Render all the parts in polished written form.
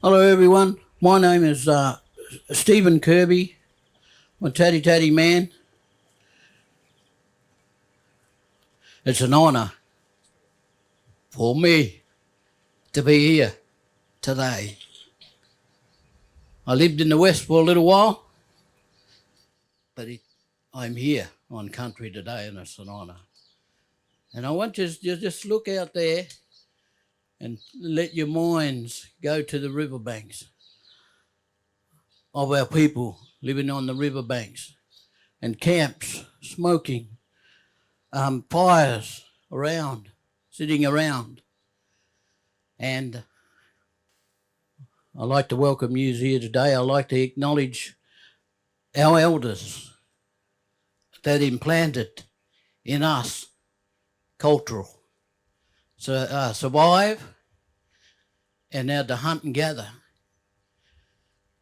Hello, everyone. My name is Stephen Kirby. I'm a tatty man. It's an honour for me to be here today. I lived in the West for a little while, but I'm here on country today, and it's an honour. And I want you to just look out there and let your minds go to the riverbanks of our people living on the riverbanks and camps, smoking, fires around, sitting around. And I'd like to welcome you here today. I'd like to acknowledge our elders that implanted in us cultural survive and now to hunt and gather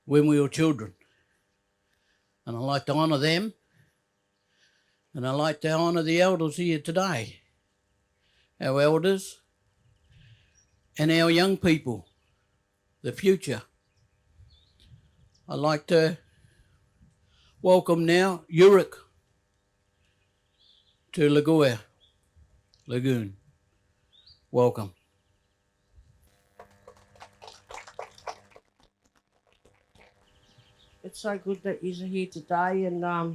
when we were children. And I'd like to honour them, and I'd like to honour the elders here today, our elders and our young people, the future. I'd like to welcome now Uruk to Lagoon. Welcome. It's so good that you're here today, and I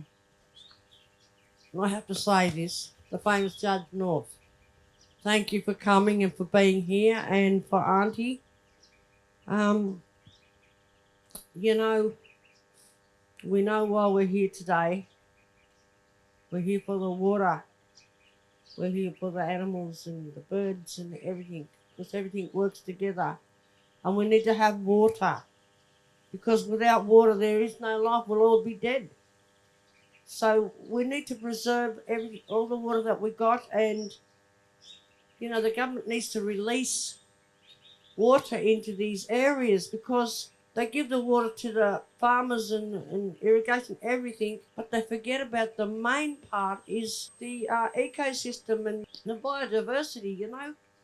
have to say this, the famous Judge North. Thank you for coming and for being here, and for Auntie. You know, we know why we're here today. We're here for the water. We're here for the animals and the birds and everything, because everything works together. And we need to have water, because without water there is no life. We'll all be dead. So we need to preserve all the water that we got, and the government needs to release water into these areas, because they give the water to the farmers and irrigation, everything, but they forget about the main part is the ecosystem and the biodiversity,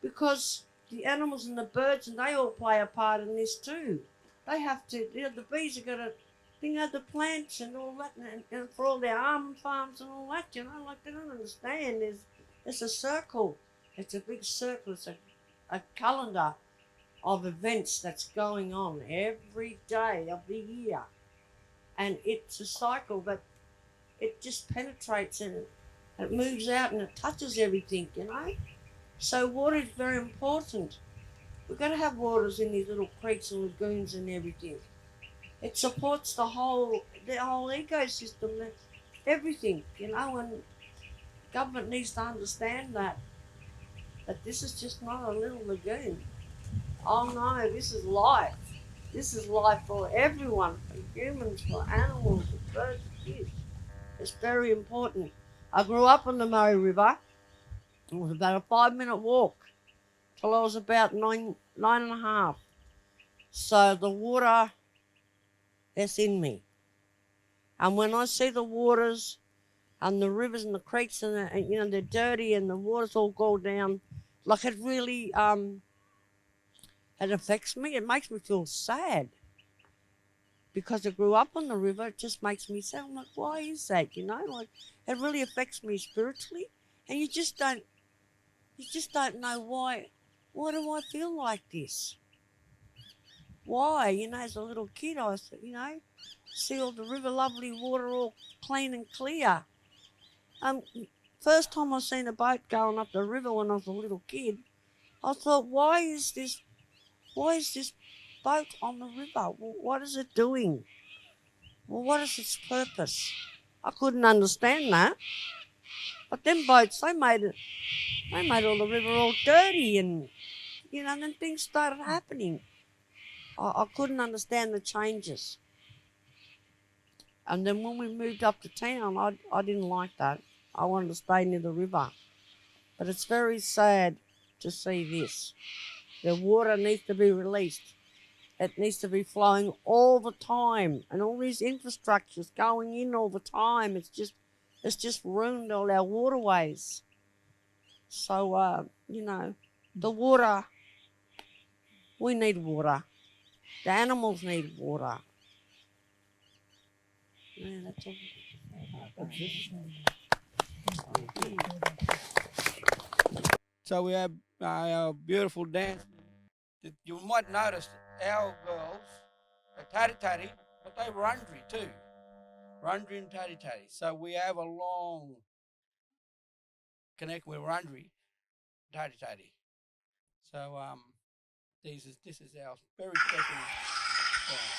because the animals and the birds, and they all play a part in this too. They have to, the bees are going to, the plants and all that, and for all their almond farms and all that, like they don't understand. It's a circle. It's a big circle. It's a calendar of events that's going on every day of the year. And it's a cycle that it just penetrates and it moves out and it touches everything, So water is very important. We've got to have waters in these little creeks and lagoons and everything. It supports the whole ecosystem, everything, and government needs to understand that this is just not a little lagoon. Oh no, this is life. This is life for everyone, for humans, for animals, for birds, for fish. It's very important. I grew up on the Murray River. It was about a 5-minute walk till I was about nine and a half. So the water is in me. And when I see the waters and the rivers and the creeks and they're dirty and the water's all go down, like it really it affects me. It makes me feel sad. Because I grew up on the river, it just makes me sad. I'm like, why is that? Like it really affects me spiritually, and you just don't know why. Why do I feel like this? Why? As a little kid, I see all the river, lovely water, all clean and clear. First time I seen a boat going up the river when I was a little kid, I thought, why is this boat on the river? Well, what is it doing? Well, what is its purpose? I couldn't understand that. But them boats, they made all the river all dirty, and then things started happening. I couldn't understand the changes. And then when we moved up to town, I didn't like that. I wanted to stay near the river. But it's very sad to see this. The water needs to be released. It needs to be flowing all the time, and all these infrastructures going in all the time. It's just ruined all our waterways. So the water, we need water. The animals need water. Yeah, that's all. So we have our beautiful dance. You might notice that our girls are tatty tatty, but they rundry too. Rundry and tatty tatty. So we have a long connect with rundry, tatty tatty. So this is our very special dance.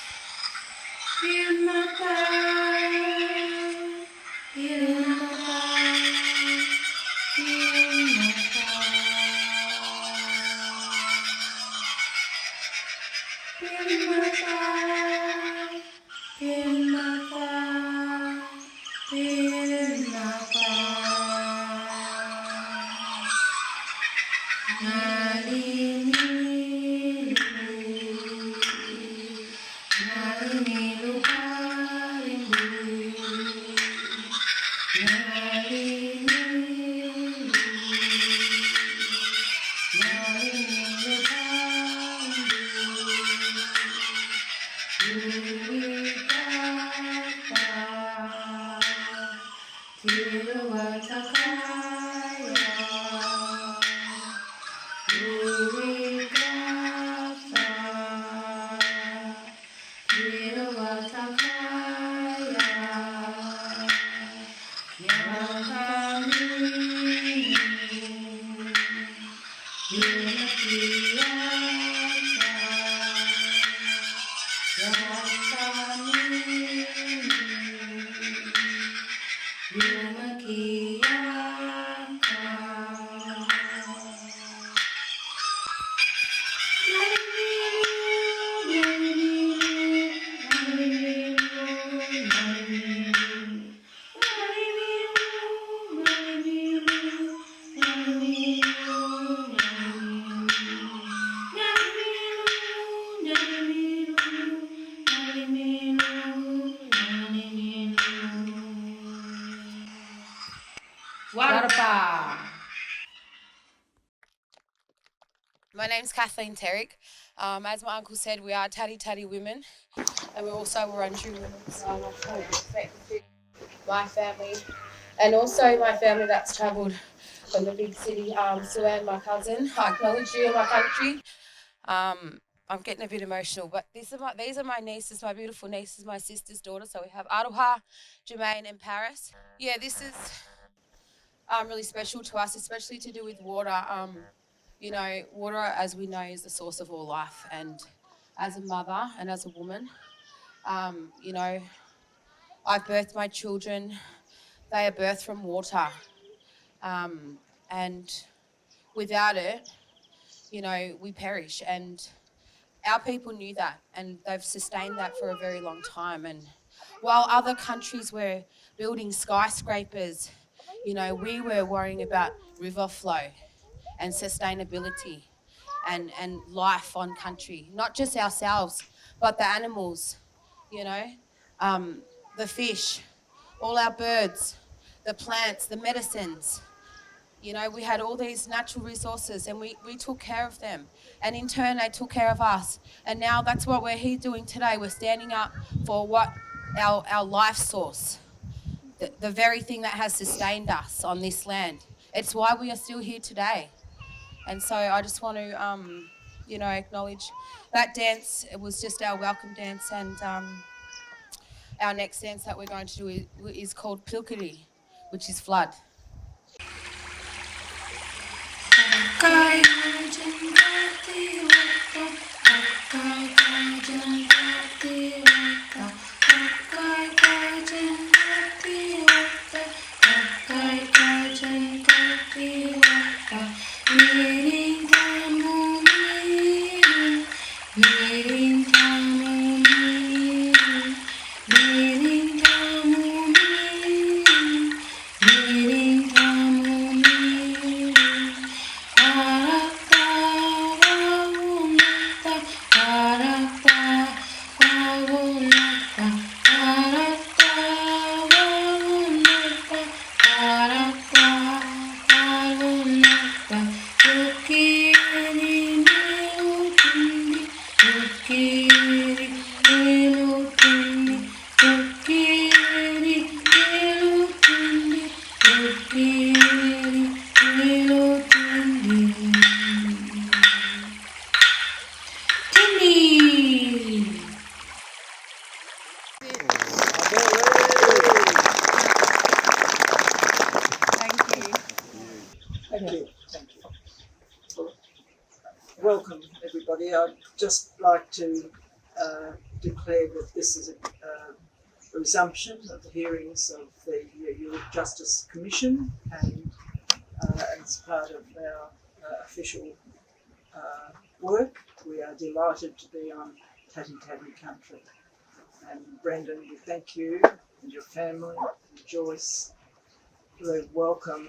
My name's Kathleen Terrick. As my uncle said, we are tatty tatty women, and we're also Wurundjeri women. So I want to pay respect to my family, and also my family that's travelled from the big city. Sue-Ann, my cousin, I acknowledge you in my country. I'm getting a bit emotional, but these are my nieces, my beautiful nieces, my sister's daughter. So we have Aroha, Jermaine, and Paris. Yeah, this is really special to us, especially to do with water. You know, water, as we know, is the source of all life. And as a mother and as a woman, you know, I've birthed my children. They are birthed from water. And without it, you know, we perish. And our people knew that, and they've sustained that for a very long time. And while other countries were building skyscrapers, you know, we were worrying about river flow and sustainability and life on country, not just ourselves, but the animals, you know, the fish, all our birds, the plants, the medicines. You know, we had all these natural resources and we took care of them. And in turn, they took care of us. And now that's what we're here doing today. We're standing up for what our life source, the very thing that has sustained us on this land. It's why we are still here today. And so I just want to, you know, acknowledge that dance. It was just our welcome dance. And our next dance that we're going to do is called Pilkiri, which is flood. shortly. I'd just like to declare that this is a resumption of the hearings of the Youth Justice Commission, and as part of our official work, we are delighted to be on Tatty Tatty country. And Brendan, we thank you and your family, and Joyce, for the welcome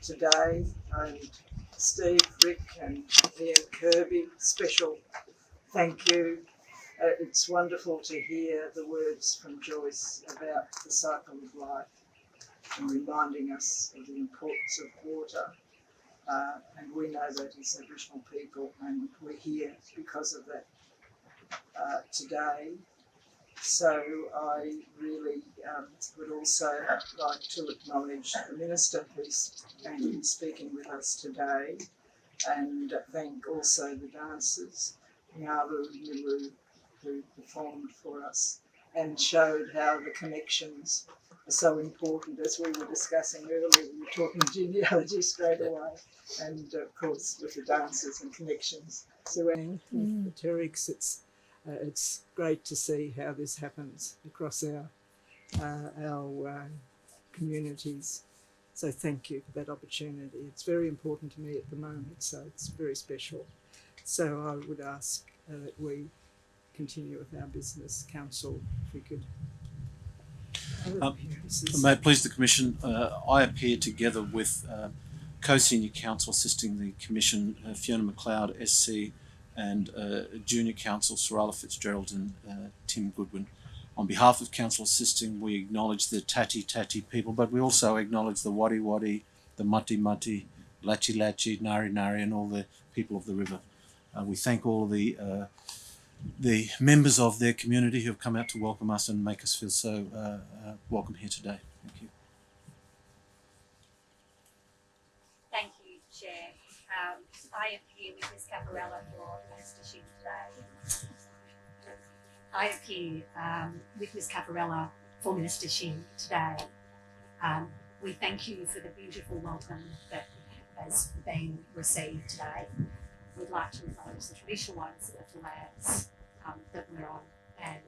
today, and Steve, Rick and Ian Kirby, special thank you. It's wonderful to hear the words from Joyce about the cycle of life and reminding us of the importance of water. And we know that as Aboriginal people, and we're here because of that today. So I really would also like to acknowledge the Minister who's going to be speaking with us today, and thank also the dancers, Ngaru and Miru, who performed for us and showed how the connections are so important. As we were discussing earlier, we were talking genealogy straight away, and of course with the dancers and connections surrounding the Terrix. It's great to see how this happens across our communities. So thank you for that opportunity. It's very important to me at the moment, so it's very special. So I would ask that we continue with our business. Council, if we could. May it please the Commission, I appear together with co-senior counsel assisting the Commission, Fiona McLeod, SC, and junior counsel Sarala Fitzgerald and Tim Goodwin. On behalf of counsel assisting, we acknowledge the Tatty Tatty people, but we also acknowledge the Wadi Wadi, the Mutti Mutti, Lachi Lachi, Nari Nari, and all the people of the river. We thank all the members of their community who have come out to welcome us and make us feel so welcome here today. Thank you. Thank you, Chair. I appear with Ms Caparella for Minister Shing today. I appear with Ms Caparella for Minister Shing today. We thank you for the beautiful welcome that has been received today. We'd like to acknowledge the traditional owners of the lands that we're on, and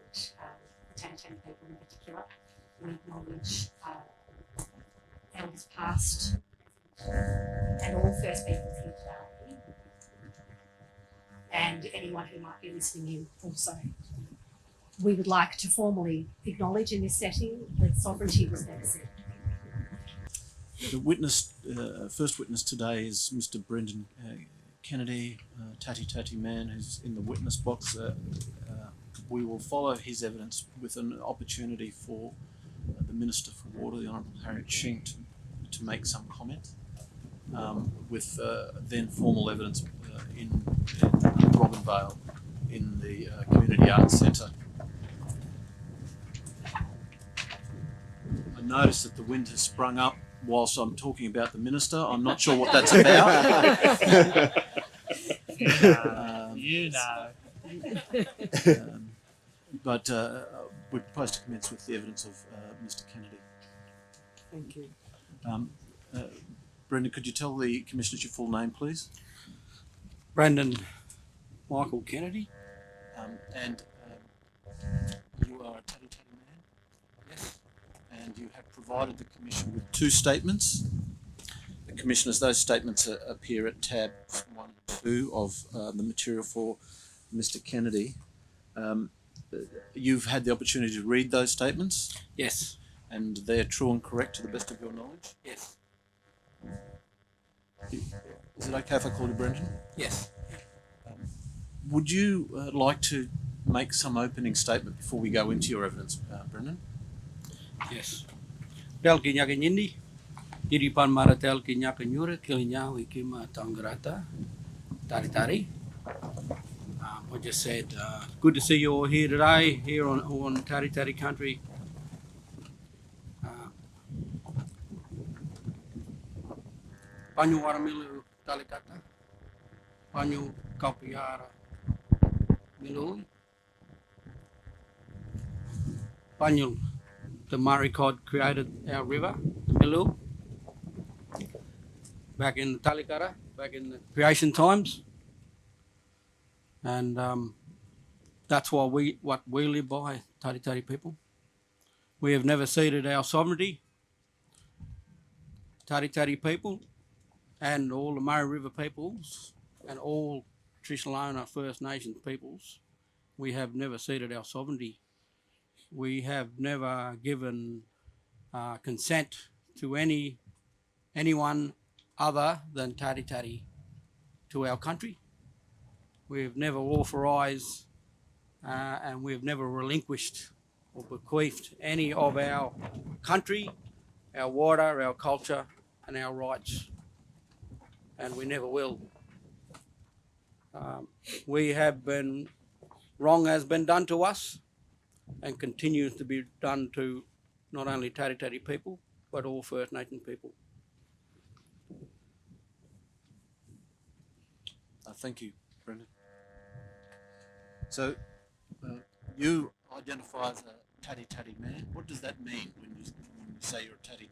the Tantan people in particular. We acknowledge elders past and all First Peoples here today, and anyone who might be listening in also. We would like to formally acknowledge in this setting that sovereignty was never ceded. The witness, first witness today is Mr. Brendan Kennedy, Tatty Tatty man, who's in the witness box. We will follow his evidence with an opportunity for the Minister for Water, the Honourable Harriet Shing, to make some comment, with then formal evidence in Robinvale in the Community Arts Centre. I notice that the wind has sprung up whilst I'm talking about the Minister. I'm not sure what that's about. But we propose to commence with the evidence of Mr. Kennedy. Thank you. Brendan, could you tell the Commissioners your full name, please? Brendan Michael Kennedy. And you are a Tatty Tatty man? Yes. And you have provided the Commission with two statements. The Commissioners, those statements appear at tab 1 and 2 of the material for Mr. Kennedy. You've had the opportunity to read those statements, Yes. and they're true and correct to the best of your knowledge. Yes. Is it okay if I call you Brendan? Yes. Would you like to make some opening statement before we go into your evidence, Brendan? Yes. Tel kinya kenyindi. Diri pan maratel kinya kenyure kilinya wikima tangrata. Tari tari. I just said, good to see you all here today, here on Tatty Tatty country. Panyu waramilu talikata. Panyu kaupiara milui. Panyu, the Murray cod created our river, the Milu. Back in Talikara, back in the creation times. And that's what we live by, Tari people. We have never ceded our sovereignty, Tari people, and all the Murray River peoples, and all traditional owner First Nations peoples. We have never ceded our sovereignty. We have never given consent to anyone other than Tari to our country. We've never authorised and we've never relinquished or bequeathed any of our country, our water, our culture, and our rights, and we never will. We have been wrong has been done to us, and continues to be done to not only Tari people but all First Nation people. Thank you, Brendan. So, you identify as a Tari man. What does that mean when you say you're a Tari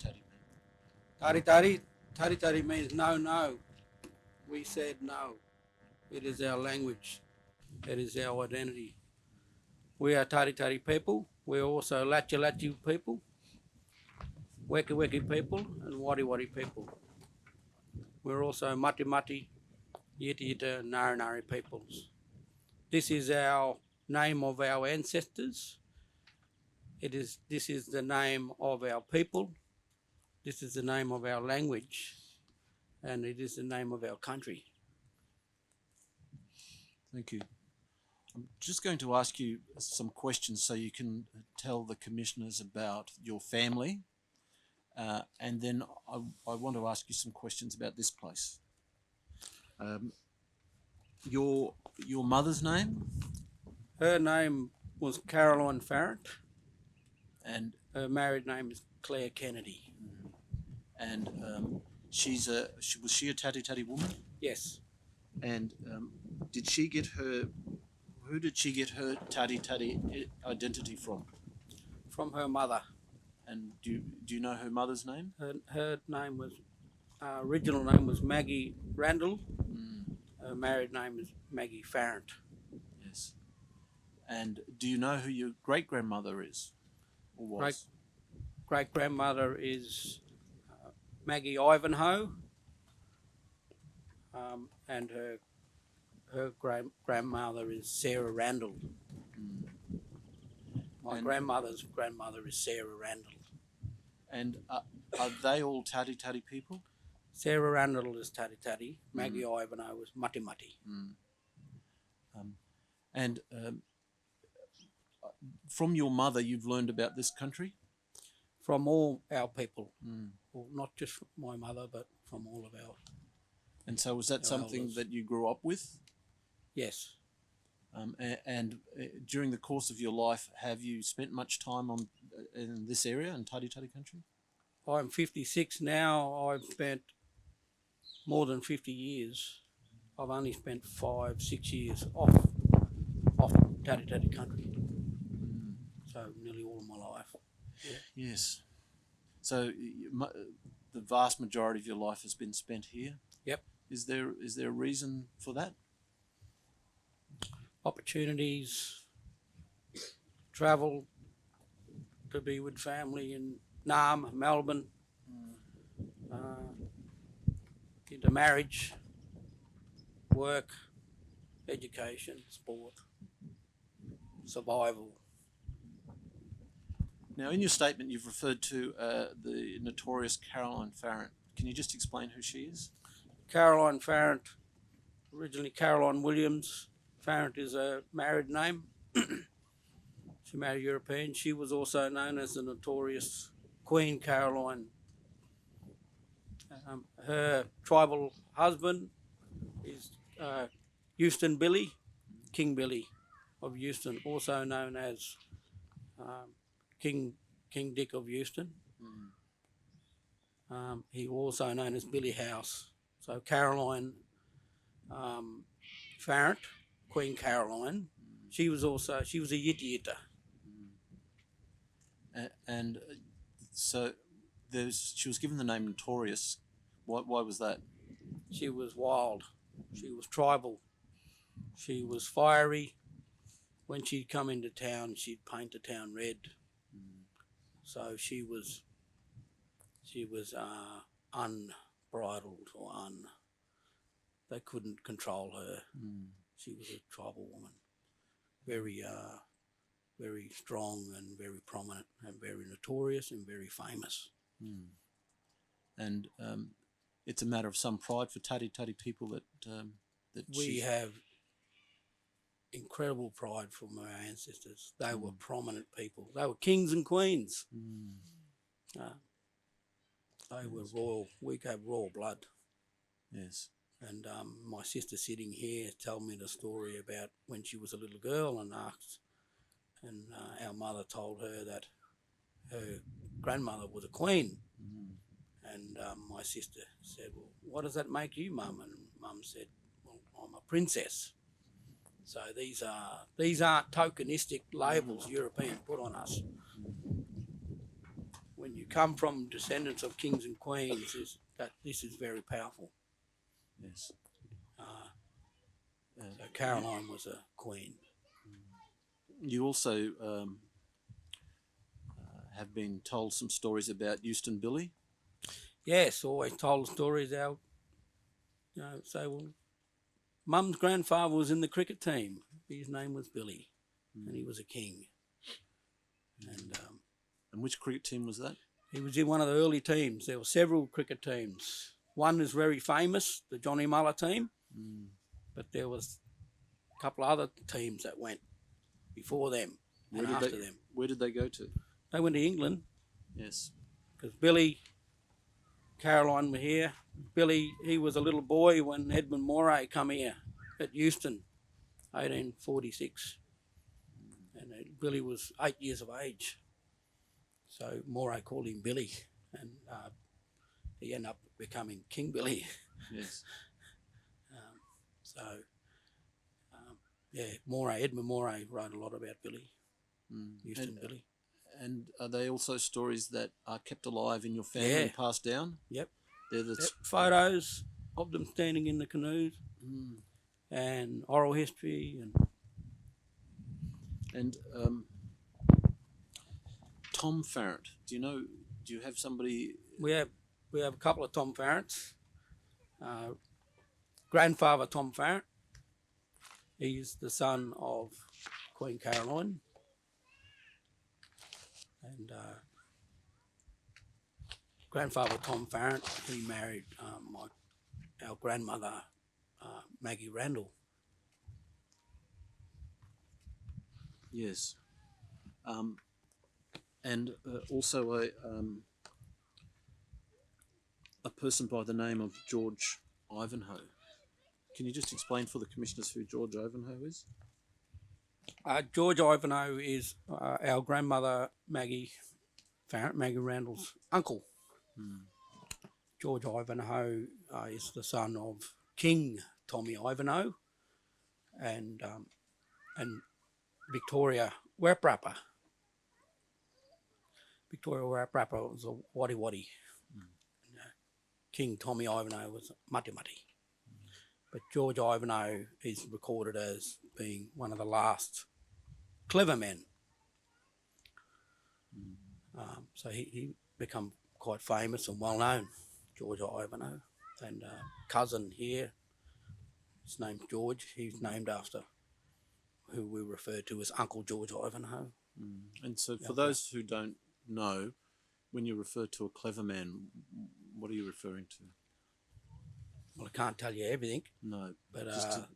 man? Tari means no. We said no. It is our language. It is our identity. We are Tari people. We're also Lachi people, Weki people, and Wari people. We're also Mati, Yiti, Nari peoples. This is our name of our ancestors. This is the name of our people. This is the name of our language, and it is the name of our country. Thank you. I'm just going to ask you some questions so you can tell the commissioners about your family, and then I want to ask you some questions about this place. Your mother's name? Her name was Caroline Farrant, and her married name is Claire Kennedy. And was she a Tari woman? Yes. And did she get her? Who did she get her Tari identity from? From her mother. And do you know her mother's name? Her name was original name was Maggie Randall. Her married name is Maggie Farrant. Yes. And do you know who your great grandmother is, or was? Great grandmother is Maggie Ivanhoe, and her grandmother is Sarah Randall. My grandmother's grandmother is Sarah Randall. And are they all Tari people? Sarah Randall is Tari. Maggie Ivanhoe was Mati. And from your mother, you've learned about this country? From all our people. Well, not just from my mother, but from all of our. And so was that something elders. that you grew up with? Yes. And during the course of your life, have you spent much time in this area, in Tari country? I'm 56 now. I've spent more than 50 years. I've only spent 5-6 years off Tari country. So nearly all of my life. Yeah. Yes. So the vast majority of your life has been spent here? Yep. Is there a reason for that? Opportunities, travel to be with family in Naarm, Melbourne, into marriage, work, education, sport, survival. Now, in your statement, you've referred to the notorious Caroline Farrant. Can you just explain who she is? Caroline Farrant, originally Caroline Williams. Farrant is a married name. She married European. She was also known as the notorious Queen Caroline. Her tribal husband is Houston Billy, King Billy of Houston, also known as King Dick of Houston. He was also known as Billy House. So Caroline Farrant, Queen Caroline, she was a Yiti Yitta. And so she was given the name Notorious. Why was that? She was wild. She was tribal. She was fiery. When she'd come into town, she'd paint the town red. So she was unbridled or they couldn't control her. She was a tribal woman, very very strong and very prominent and very notorious and very famous. And it's a matter of some pride for Tati people that We have incredible pride from our ancestors. They were prominent people. They were kings and queens. They were royal. We have royal blood. Yes. And my sister sitting here told me the story about when she was a little girl and asked, and our mother told her that her grandmother was a queen. And my sister said, well, what does that make you, Mum? And Mum said, well, I'm a princess. So these aren't tokenistic labels Europeans put on us. When you come from descendants of kings and queens, this is very powerful. Yes. So Caroline was a queen. You also have been told some stories about Euston Billy. Yes, always told stories. Say, well, Mum's grandfather was in the cricket team. His name was Billy, and he was a king. And which cricket team was that? He was in one of the early teams. There were several cricket teams. One is very famous, the Johnny Muller team, but there was a couple of other teams that went before them and after them. Where did they go to? They went to England. Yes. Because Billy, Caroline were here. Billy, he was a little boy when Edmund Moray come here at Euston, 1846. And Billy was 8 years of age. So Moray called him Billy, and he ended up becoming King Billy. Yes. Edmund Moray wrote a lot about Billy, Euston Billy. And are they also stories that are kept alive in your family and passed down? Yep. They're the Photos of them standing in the canoes and oral history and Tom Farrant. Do you have somebody? We have a couple of Tom Farrants. Grandfather Tom Farrant. He's the son of Queen Caroline. And grandfather Tom Farrant, he married our grandmother Maggie Randall. Yes. And also a person by the name of George Ivanhoe. Can you just explain for the commissioners who George Ivanhoe is? George Ivanhoe is our grandmother Maggie Farrant, Maggie Randall's uncle. George Ivanhoe is the son of King Tommy Ivanhoe and Victoria Waprappa. Victoria Waprappa was a Wadi Wadi. King Tommy Ivanhoe was Mati Mati. But George Ivanhoe is recorded as being one of the last clever men. So he become quite famous and well known, George Ivanhoe. And cousin here, his name's George. He's named after who we refer to as Uncle George Ivanhoe. And so for those who don't know, when you refer to a clever man, what are you referring to? Well, I can't tell you everything. No, but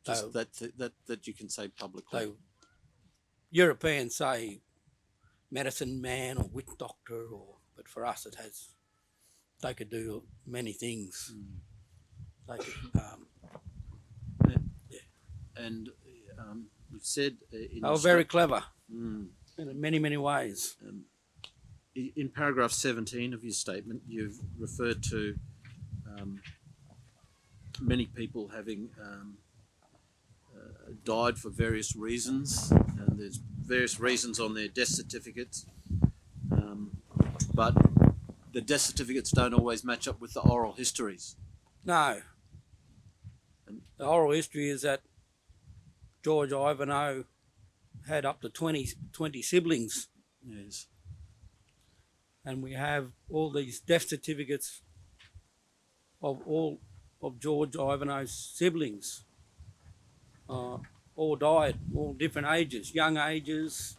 just that you can say publicly. Europeans say medicine man or witch doctor, but for us they could do many things. They could, and you've said they were very clever in many, many ways. In paragraph 17 of your statement, you've referred to many people having died for various reasons, and there's various reasons on their death certificates, but the death certificates don't always match up with the oral histories. No. The oral history is that George Ivanhoe had up to 20 siblings, Yes. and we have all these death certificates of all of George Ivanhoe's siblings. All died, all different ages, young ages,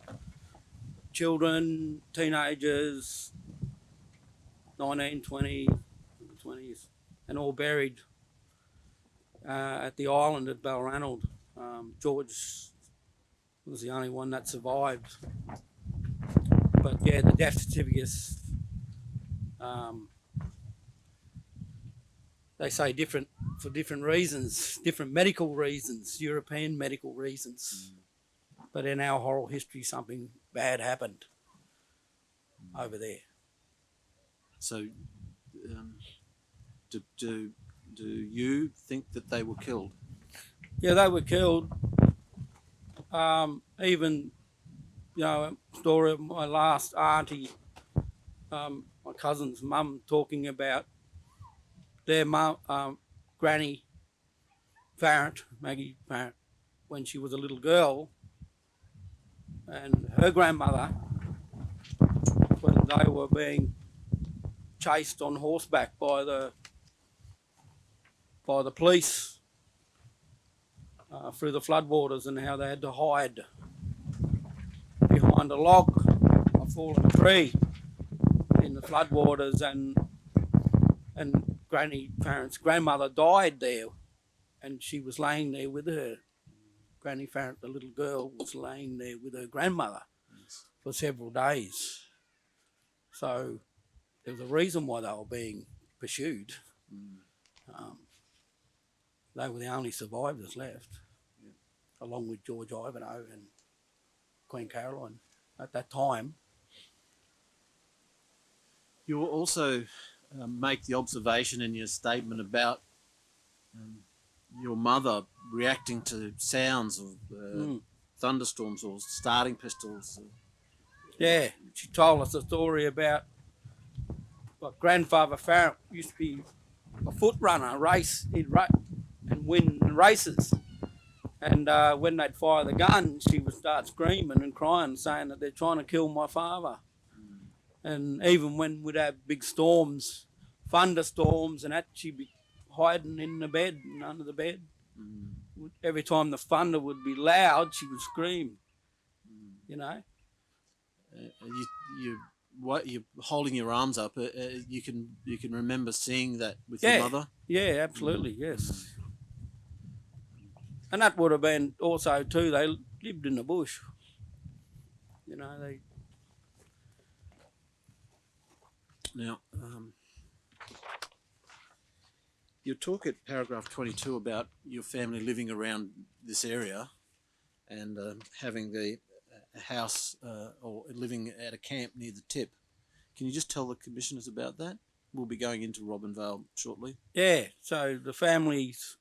children, teenagers, 19, 20, 20s, and all buried at the island at Balranald. George was the only one that survived. But yeah, the death certificates, they say different for different reasons, different medical reasons, European medical reasons. But in our oral history, something bad happened over there. So, do you think that they were killed? Yeah, they were killed. Even, story of my last auntie, my cousin's mum, talking about their mum, Granny Farrant, Maggie Farrant, when she was a little girl, and her grandmother, when they were being chased on horseback by the police through the floodwaters, and how they had to hide behind a log, a fallen tree in the floodwaters, and Granny Farrant's grandmother died there, and she was laying there with her. Granny Farrant, the little girl, was laying there with her grandmother for several days. So there was a reason why they were being pursued. They were the only survivors left, along with George Ivanhoe and Queen Caroline at that time. You will also make the observation in your statement about your mother reacting to sounds of thunderstorms or starting pistols. Yeah, she told us a story about what grandfather Farrant used to be a foot runner, he'd and win races. And when they'd fire the gun, she would start screaming and crying, saying that they're trying to kill my father. And even when we'd have big storms, thunderstorms and that, she'd be hiding in the bed and under the bed. Every time the thunder would be loud, she would scream, You're holding your arms up. You can remember seeing that with your mother? Yeah, absolutely, yes. And that would have been also too, they lived in the bush. Now, you talk at paragraph 22 about your family living around this area and having the house or living at a camp near the tip. Can you just tell the commissioners about that? We'll be going into Robinvale shortly. Yeah, so the families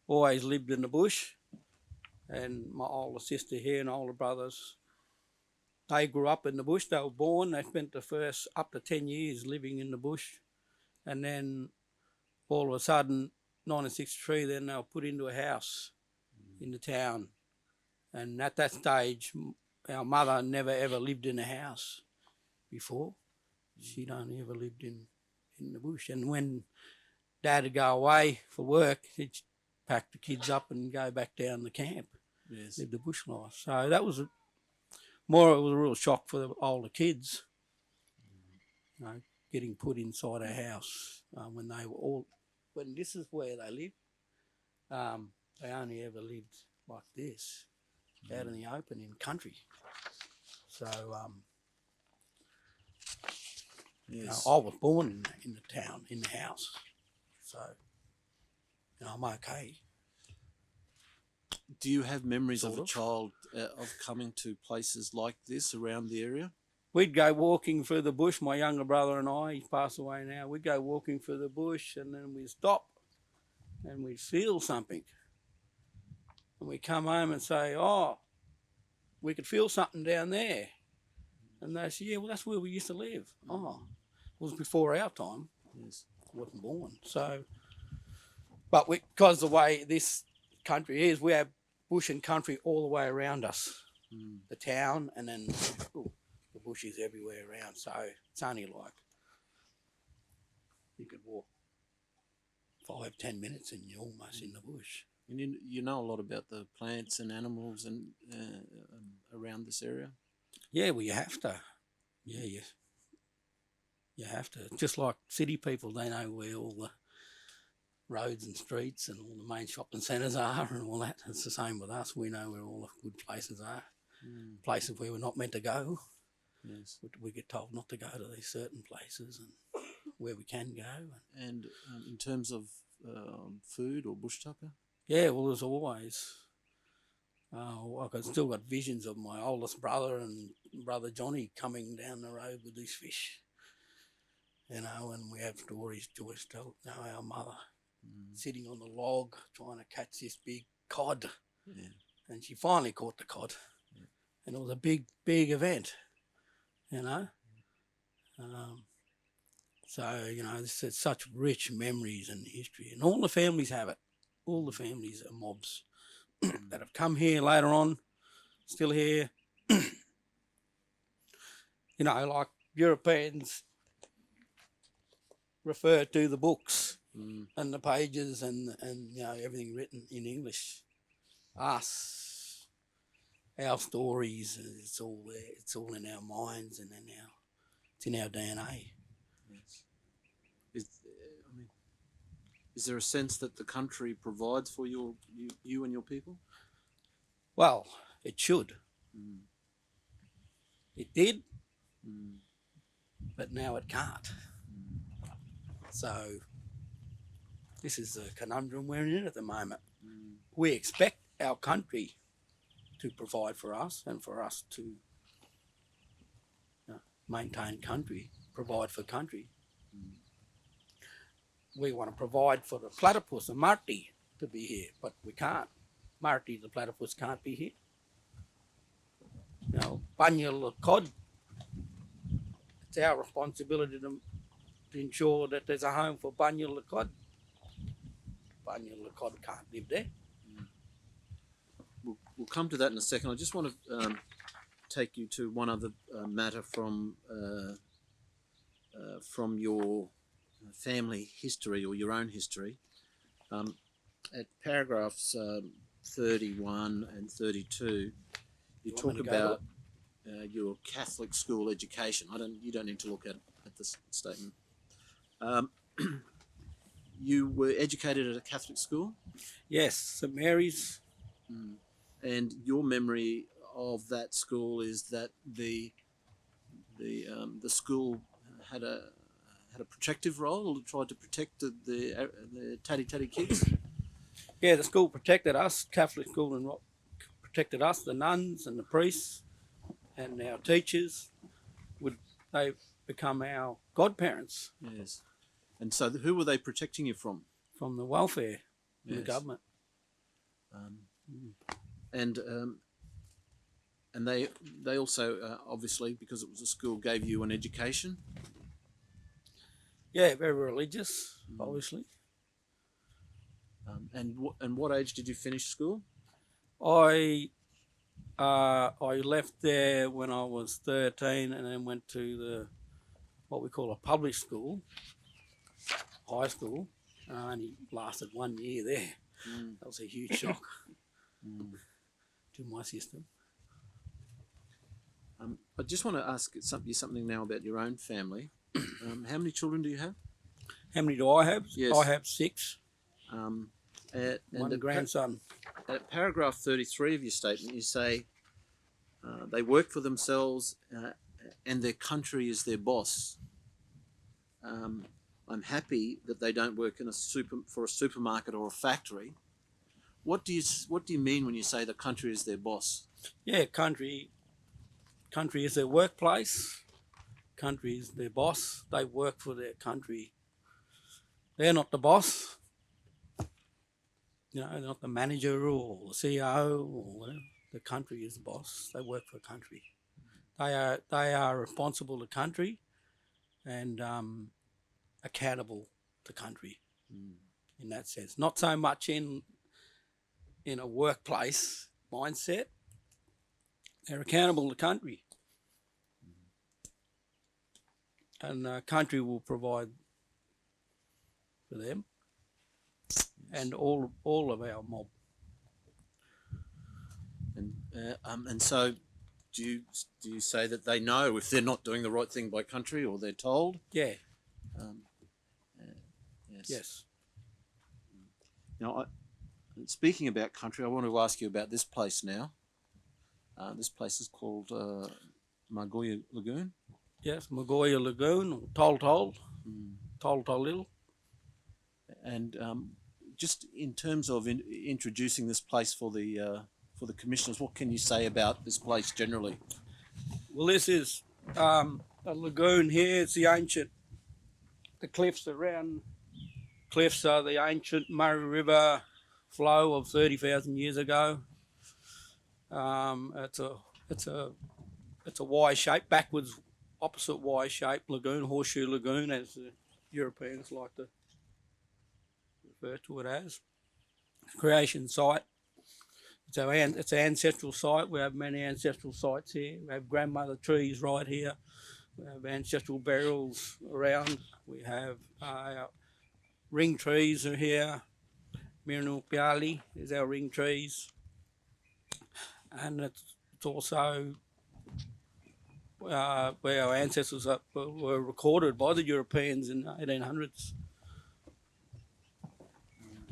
always lived in the bush, and my older sister here and older brothers, they grew up in the bush. They were born, they spent the first up to 10 years living in the bush, and then all of a sudden, 1963, then they were put into a house in the town. And at that stage, our mother never ever lived in a house before. She'd only ever lived in the bush. And when Dad would go away for work, he'd pack the kids up and go back down the camp, live the bush life. So that was it was a real shock for the older kids, getting put inside a house when they were all, when this is where they lived. They only ever lived like this, out in the open in country. So I was born in the town, in the house. So I'm okay. Do you have memories of a child of coming to places like this around the area? We'd go walking through the bush, my younger brother and I, he's passed away now, we'd go walking through the bush and then we'd stop and we'd feel something. And we'd come home and say, oh, we could feel something down there. And they said, yeah, well, that's where we used to live. Oh, it was before our time. Yes. I wasn't born. So, but because the way this country is, we have bush and country all the way around us. Mm. The town, and then the bush is everywhere around. So it's only like you could walk 5-10 minutes and you're almost in the bush. And you know a lot about the plants and animals and around this area? Yeah, well, you have to. Yeah, you have to. Just like city people, they know where all the roads and streets and all the main shopping centres are and all that. It's the same with us. We know where all the good places are. Places where we're not meant to go. Yes. We get told not to go to these certain places and where we can go. And in terms of food or bush tucker? Yeah, well, there's always. I've still got visions of my oldest brother and brother Johnny coming down the road with these fish. You know, and we have stories Joyce told, you know, our mother sitting on the log trying to catch this big cod. Yeah. And she finally caught the cod. Yeah. And it was a big, big event, you know. So, you know, there's such rich memories and history. And all the families have it. All the families are mobs that have come here later on, still here. You know, like Europeans refer to the books and the pages and you know, everything written in English. Us, our stories, it's all there. It's all in our minds and it's in our DNA. Yes. Is there a sense that the country provides for you and your people? Well, it should. It did, but now it can't. So this is the conundrum we're in at the moment. We expect our country to provide for us and for us to, you know, maintain country, provide for country. We want to provide for the platypus and Marty to be here, but we can't. Marty, the platypus, can't be here. You know, Bunyal the cod, it's our responsibility to ensure that there's a home for Bunyal the cod. Bunyal the cod can't live there. We'll come to that in a second. I just want to take you to one other matter from your family history or your own history. At paragraphs 31 and 32, you talk about your Catholic school education. You don't need to look at this statement. You were educated at a Catholic school? Yes, St Mary's. And your memory of that school is that the school had a protective role, tried to protect the tatty kids. Yeah, the school protected us. Catholic school and protected us, the nuns and the priests and our teachers. They become our godparents. Yes. And so who were they protecting you from? From the welfare, yes. The government. And they also obviously, because it was a school, gave you an education. Yeah, very religious, obviously. And what age did you finish school? I left there when I was 13 and then went to what we call a public school, high school. I only lasted 1 year there. That was a huge shock to my system. I just want to ask you something now about your own family. How many children do you have? How many do I have? Yes. I have 6. One grandson. At paragraph 33 of your statement, you say they work for themselves and their country is their boss. I'm happy that they don't work for a supermarket or a factory. What do you mean when you say the country is their boss? Yeah, country is their workplace. Country is their boss. They work for their country. They're not the boss. You know, they're not the manager or the CEO or whatever. The country is the boss. They work for country. They are responsible to country and accountable to country in that sense. Not so much in in a workplace mindset. They're accountable to country, and country will provide for them and all of our mob. And so, do you say that they know if they're not doing the right thing by country, or they're told? Yeah. Yes. Yes. Now, speaking about country, I want to ask you about this place now. This place is called Margooya Lagoon. Yes, Margooya Lagoon, or Tol Little. And just in terms of introducing this place for the commissioners, what can you say about this place generally? Well, this is a lagoon here. It's the cliffs are the ancient Murray River flow of 30,000 years ago. It's a Y shape, backwards, opposite Y shape lagoon, horseshoe lagoon, as the Europeans like to refer to it as. Creation site. It's an ancestral site. We have many ancestral sites here. We have grandmother trees right here. We have ancestral burials around. We have ring trees are here. Mirinu Piali is our ring trees. And it's also where our ancestors were recorded by the Europeans in the 1800s.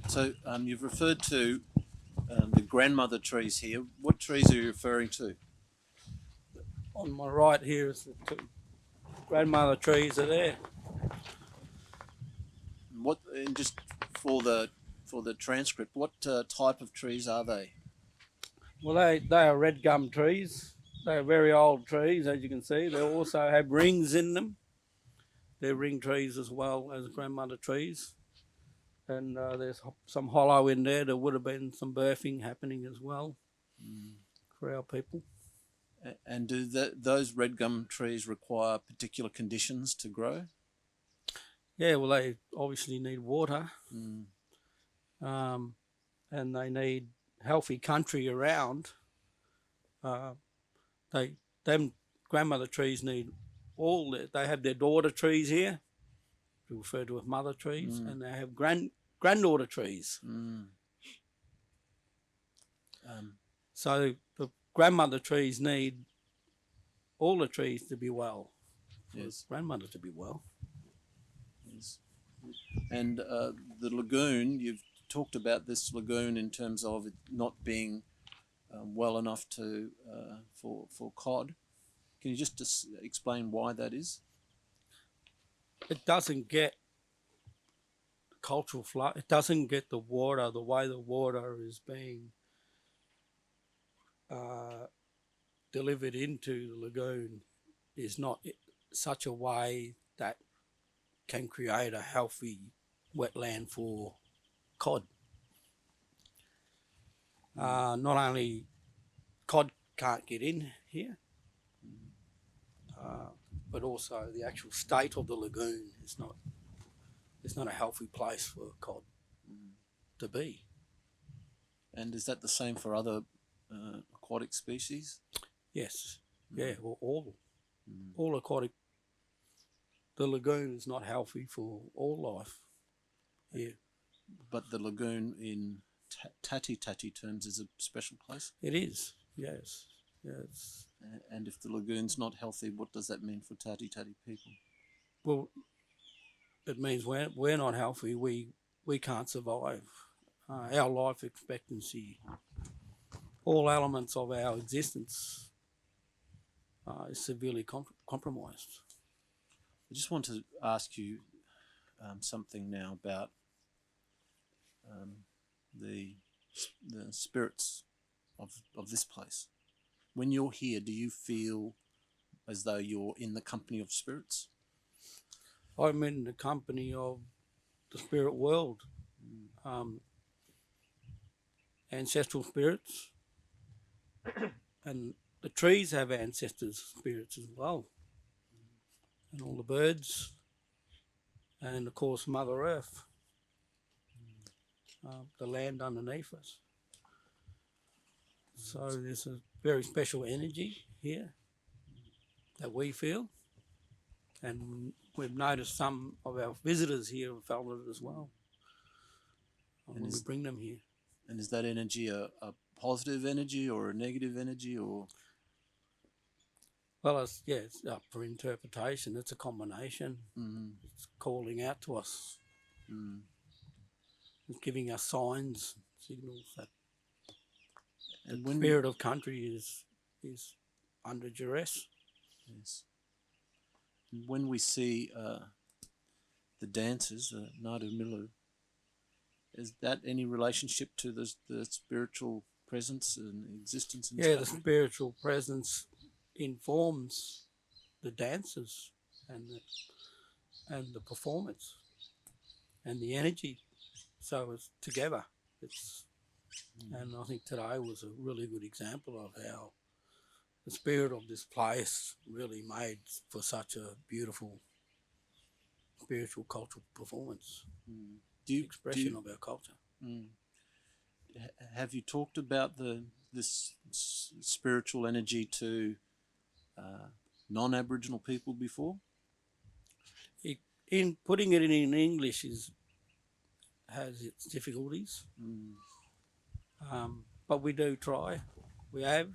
So you've referred to the grandmother trees here. What trees are you referring to? On my right here is the two grandmother trees are there. What, and just for the transcript, what type of trees are they? Well, they are red gum trees. They are very old trees, as you can see. They also have rings in them. They're ring trees as well as grandmother trees. And there's some hollow in there. There would have been some birthing happening as well for our people. And do those red gum trees require particular conditions to grow? Yeah, well, they obviously need water, and they need healthy country around. Them grandmother trees need they have their daughter trees here, we refer to as mother trees, and they have granddaughter trees. So the grandmother trees need all the trees to be well, for the grandmother to be well. Yes. And the lagoon, you've talked about this lagoon in terms of it not being well enough to for cod. Can you just explain why that is? It doesn't get cultural flow. It doesn't get the water the way the water is being delivered into the lagoon is not such a way that can create a healthy wetland for cod. Not only cod can't get in here, but also the actual state of the lagoon is not. It's not a healthy place for cod to be. And is that the same for other aquatic species? Yes. Yeah. Well, all aquatic. The lagoon is not healthy for all life here. But the lagoon in Tati terms is a special place? It is, yes. Yes. And if the lagoon's not healthy, what does that mean for Tati people? Well, it means we're not healthy. We can't survive. Our life expectancy, all elements of our existence, is severely compromised. I just want to ask you something now about the spirits of this place. When you're here, do you feel as though you're in the company of spirits? I'm in the company of the spirit world, ancestral spirits, and the trees have ancestors' spirits as well, and all the birds, and of course Mother Earth, the land underneath us. So there's a very special energy here that we feel, and we've noticed some of our visitors here have felt it as well And when we bring them here. And is that energy a positive energy or a negative energy, or? Well, it's up for interpretation. It's a combination. It's calling out to us. It's giving us signs, signals that And the spirit of country is under duress. Yes. And when we see the dancers, Nadu Milu, is that any relationship to the spiritual presence and existence in this Yeah, the country? spiritual presence informs the dancers and the performance and the energy. So it's together. And I think today was a really good example of how the spirit of this place really made for such a beautiful spiritual cultural performance, expression of our culture. Have you talked about this spiritual energy to non-Aboriginal people before? In putting it in English has its difficulties, but we do try. We have.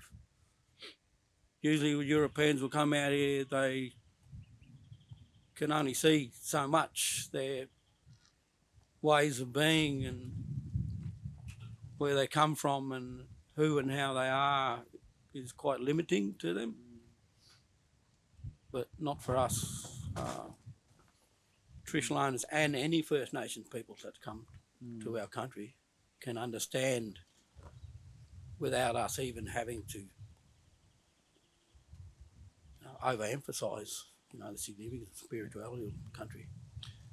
Usually Europeans will come out here, they can only see so much. Their ways of being and where they come from and who and how they are is quite limiting to them. But not for us. Traditional owners and any First Nations peoples that come to our country can understand without us even having to overemphasise, the significance of spirituality of the country.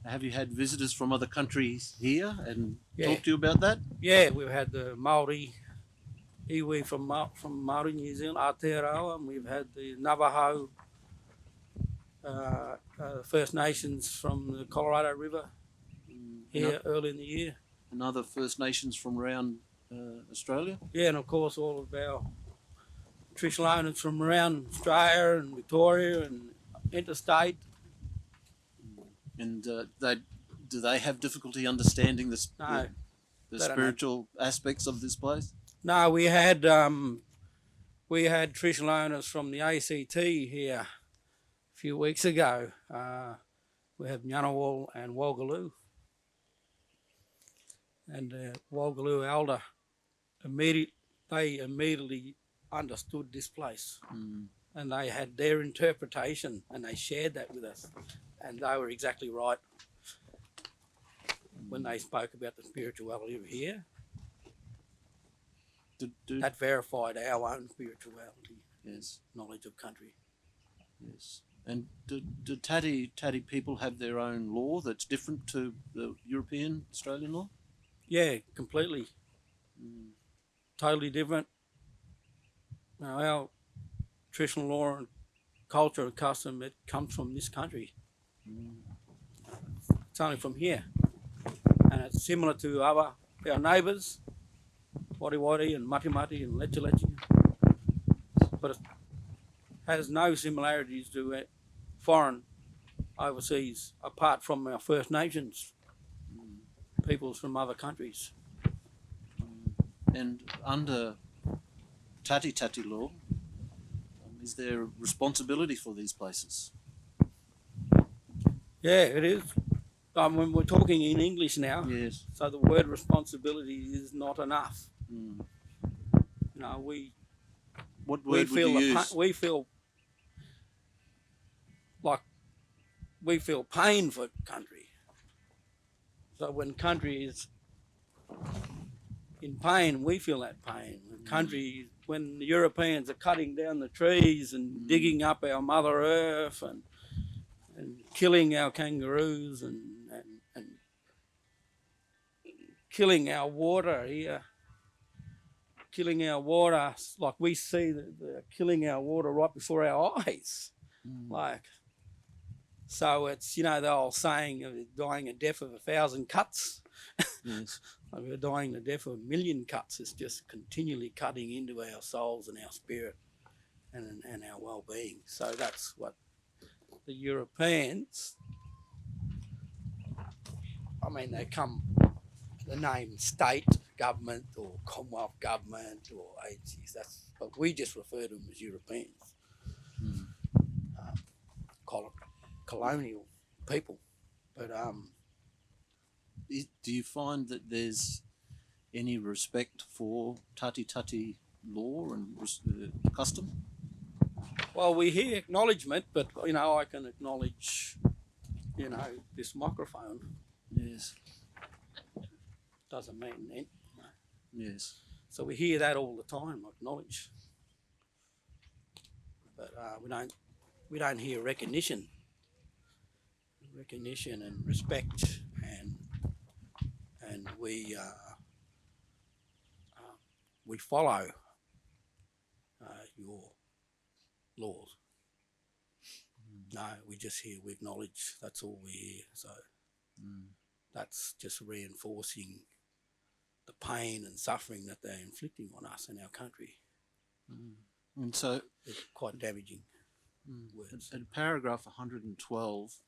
Have you had visitors from other countries here and Yeah. talk to you about that? Yeah, we've had the Māori, iwi from Māori, New Zealand, Aotearoa, and we've had the Navajo, First Nations from the Colorado River here early in the year. And other First Nations from around Australia? Yeah, and of course all of our traditional owners from around Australia and Victoria and interstate. And do they have difficulty understanding the No, spiritual aspects of this place? No, we had traditional owners from the ACT here a few weeks ago. We had Ngunnawal and Walgaloo. And Walgaloo elder immediately understood this place. And they had their interpretation and they shared that with us. And they were exactly right when they spoke about the spirituality of here. That verified our own spirituality, knowledge of country. Yes. And do Tati people have their own law that's different to the European Australian law? Yeah, completely. Totally different. Now, our traditional law and culture and custom, it comes from this country. It's only from here. And it's similar to our neighbours, Wadi Wadi and Mati Mati and Lechi Lechi. But it has no similarities to foreign, overseas, apart from our First Nations peoples from other countries. And under Tati law, is there responsibility for these places? Yeah, it is. When we're talking in English now, Yes. so the word responsibility is not enough. What word would you use? We feel like we feel pain for country. So when country is in pain, we feel that pain. When the Europeans are cutting down the trees and digging up our Mother Earth and killing our kangaroos and killing our water here, killing our water like we see they're killing our water right before our eyes. So it's, the old saying of dying a death of 1,000 cuts. Yes. Like we're dying the death of a million cuts. It's just continually cutting into our souls and our spirit and our well-being. So that's what the Europeans, I mean, they come, the name state government or Commonwealth government or agencies, but we just refer to them as Europeans, colonial people. But Do you find that there's any respect for tati law and custom? well, we hear acknowledgement, but I can acknowledge, this microphone Yes. doesn't mean anything. Yes. So we hear that all the time, acknowledge, but we don't hear recognition and respect, and we follow your laws. No, we just hear, we acknowledge. That's all we hear. So that's just reinforcing the pain and suffering that they're inflicting on us and our country. And so, It's quite damaging words. in paragraph 112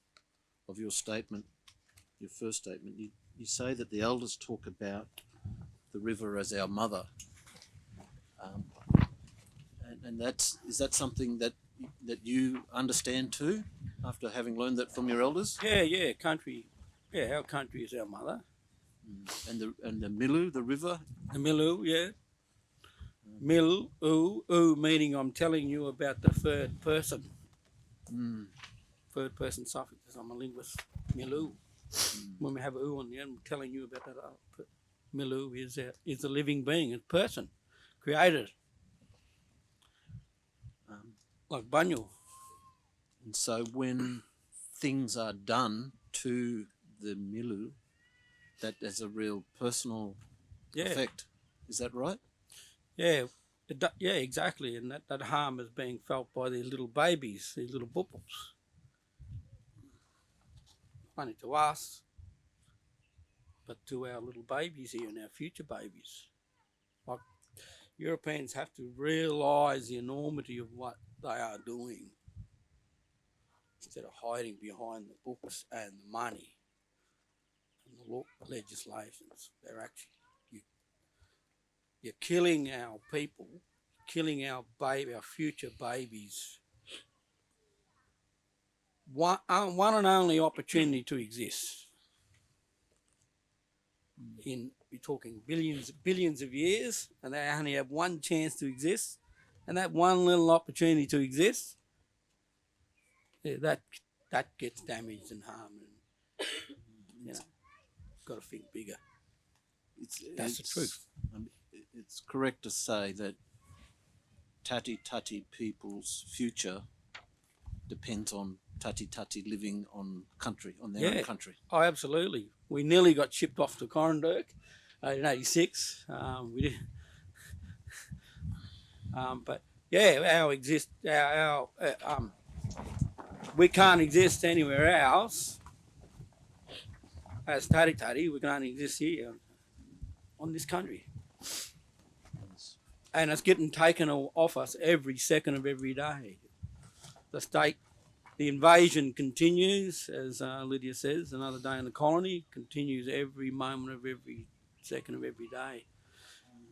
of your statement, your first statement, you say that the elders talk about the river as our mother, and is that something that you understand too, after having learned that from your elders? Yeah, country. Yeah, our country is our mother. And the Milu, the river. The Milu, yeah. Mil, oo, meaning I'm telling you about the third person. Third person suffix, I'm a linguist. Milu. When we have oo on the end, I'm telling you about that. Milu is a living being, a person, created. Like Banyu. And so when things are done to the Milu, that has a real personal effect. Is that right? Yeah, yeah, exactly. And that harm is being felt by these little babies, these little bubbles. Only to us, but to our little babies here and our future babies. Like, Europeans have to realise the enormity of what they are doing instead of hiding behind the books and the money and the law legislations. They're actually, you're killing our people, killing our future babies. One and only opportunity to exist. We're talking billions of years, and they only have one chance to exist, and that one little opportunity to exist, that gets damaged and harmed, and got to think bigger. That's the truth. It's correct to say that Tati people's future depends on Tati living on their own country. Oh, absolutely. We nearly got shipped off to Corandurk in '86. We did, but yeah, we can't exist anywhere else as Tati. We can only exist here on this country, and it's getting taken off us every second of every day. The invasion continues, as Lydia says, another day in the colony, continues every moment of every second of every day.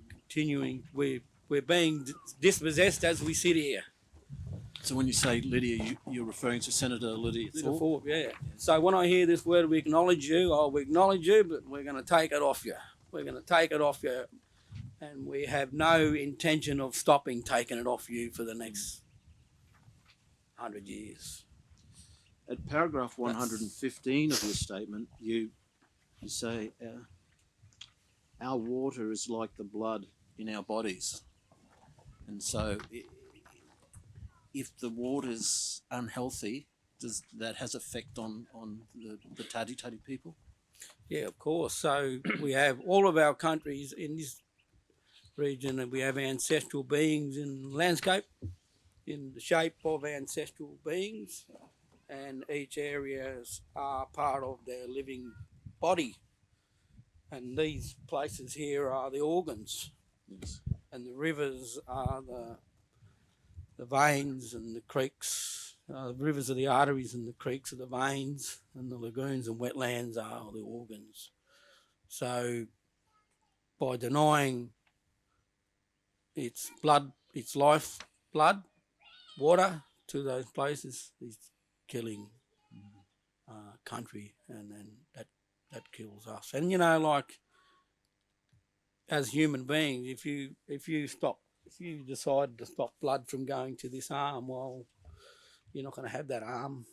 Continuing, we're being dispossessed as we sit here. So when you say Lydia, you're referring to Senator Lydia Thorpe, yeah. So when I hear this word, we acknowledge you, we acknowledge you, but we're going to take it off you. We're going to take it off you, and we have no intention of stopping taking it off you for the next 100 years. At paragraph 115 of your statement, you say, our water is like the blood in our bodies. And so if the water's unhealthy, does that has effect on the Tati people? Yeah, of course. So we have all of our countries in this region, and we have ancestral beings in the landscape in the shape of ancestral beings, and each areas are part of their living body. And these places here are the organs, Yes. and the rivers are the veins, and the creeks. The rivers are the arteries, and the creeks are the veins, and the lagoons and wetlands are the organs. So by denying its blood, its life, blood, water to those places, is killing country, and then that kills us. And you know, like as human beings, if you decide to stop blood from going to this arm, well, you're not going to have that arm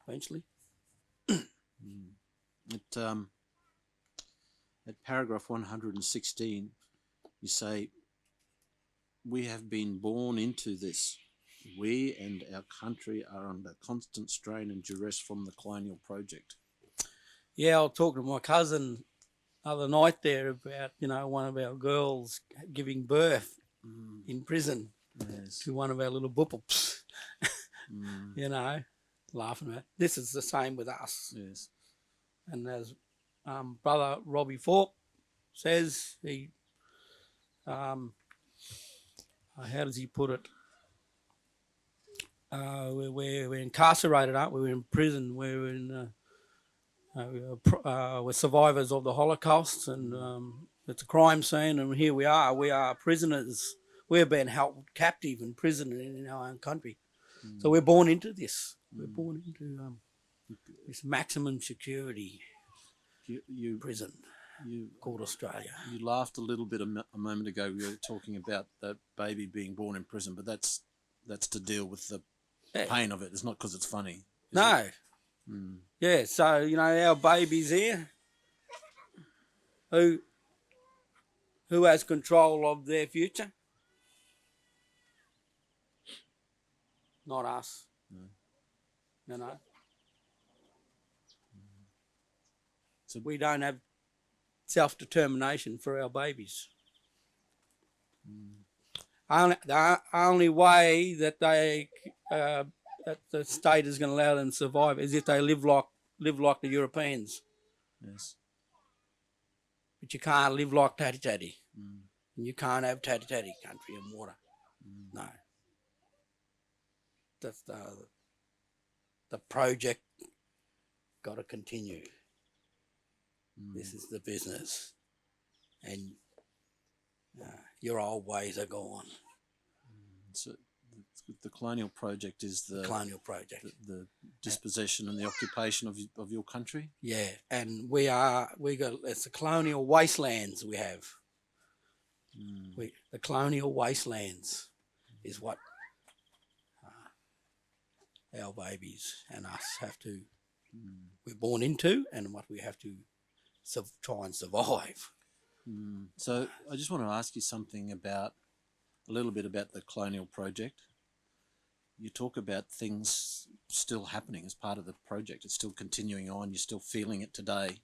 eventually. At paragraph 116, you say, "We have been born into this. We and our country are under constant strain and duress from the colonial project." Yeah, I was talking to my cousin other night there about, you know, one of our girls giving birth in prison Yes. to one of our little boopups, you know, laughing at. This is the same with us. Yes. And as brother Robbie Thorpe says, he, how does he put it? We're incarcerated, aren't we? We're in prison. We're in. We're survivors of the Holocaust, and it's a crime scene. And here we are. We are prisoners. We're being held captive and prisoner in our own country. So we're born into this. We're born into this maximum security prison called Australia. You laughed a little bit a moment ago. We were talking about that baby being born in prison, but that's to deal with the pain of it. It's not because it's funny. No. Yeah, so, you know, our babies here, who has control of their future? Not us. No. You know? So we don't have self-determination for our babies. The only way that that the state is going to allow them to survive is if they live like the Europeans. Yes. But you can't live like tatty. And you can't have tatty country and water. No. That's the project got to continue. This is the business, and your old ways are gone. So the colonial project is the dispossession and the occupation of your country. Yeah, and it's the colonial wastelands we have. The colonial wastelands is what our babies and us have to. We're born into, and what we have to try and survive. So I just want to ask you something a little bit about the colonial project. You talk about things still happening as part of the project. It's still continuing on. You're still feeling it today.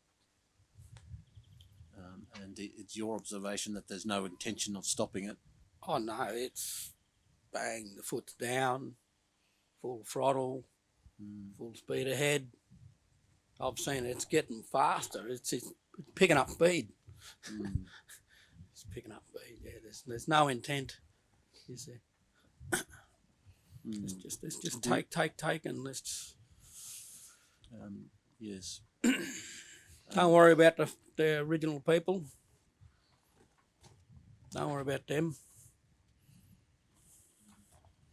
And it's your observation that there's no intention of stopping it. Oh no, it's bang, the foot's down, full throttle, full speed ahead. I've seen it's getting faster. It's picking up speed. It's picking up speed. Yeah, there's no intent, is there? It's just take, and let's. Yes. Don't worry about the original people. Don't worry about them.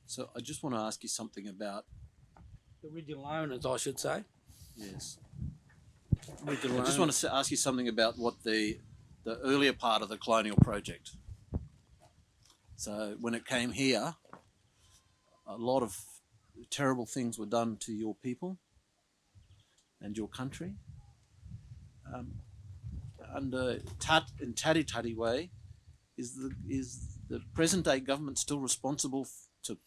So I just want to ask you something about The original owners, I should say. Yes. Original I just owners. want to ask you something about what the earlier part of the colonial project. So when it came here, a lot of terrible things were done to your people and your country. Under in Tatty way, is the present day government still responsible to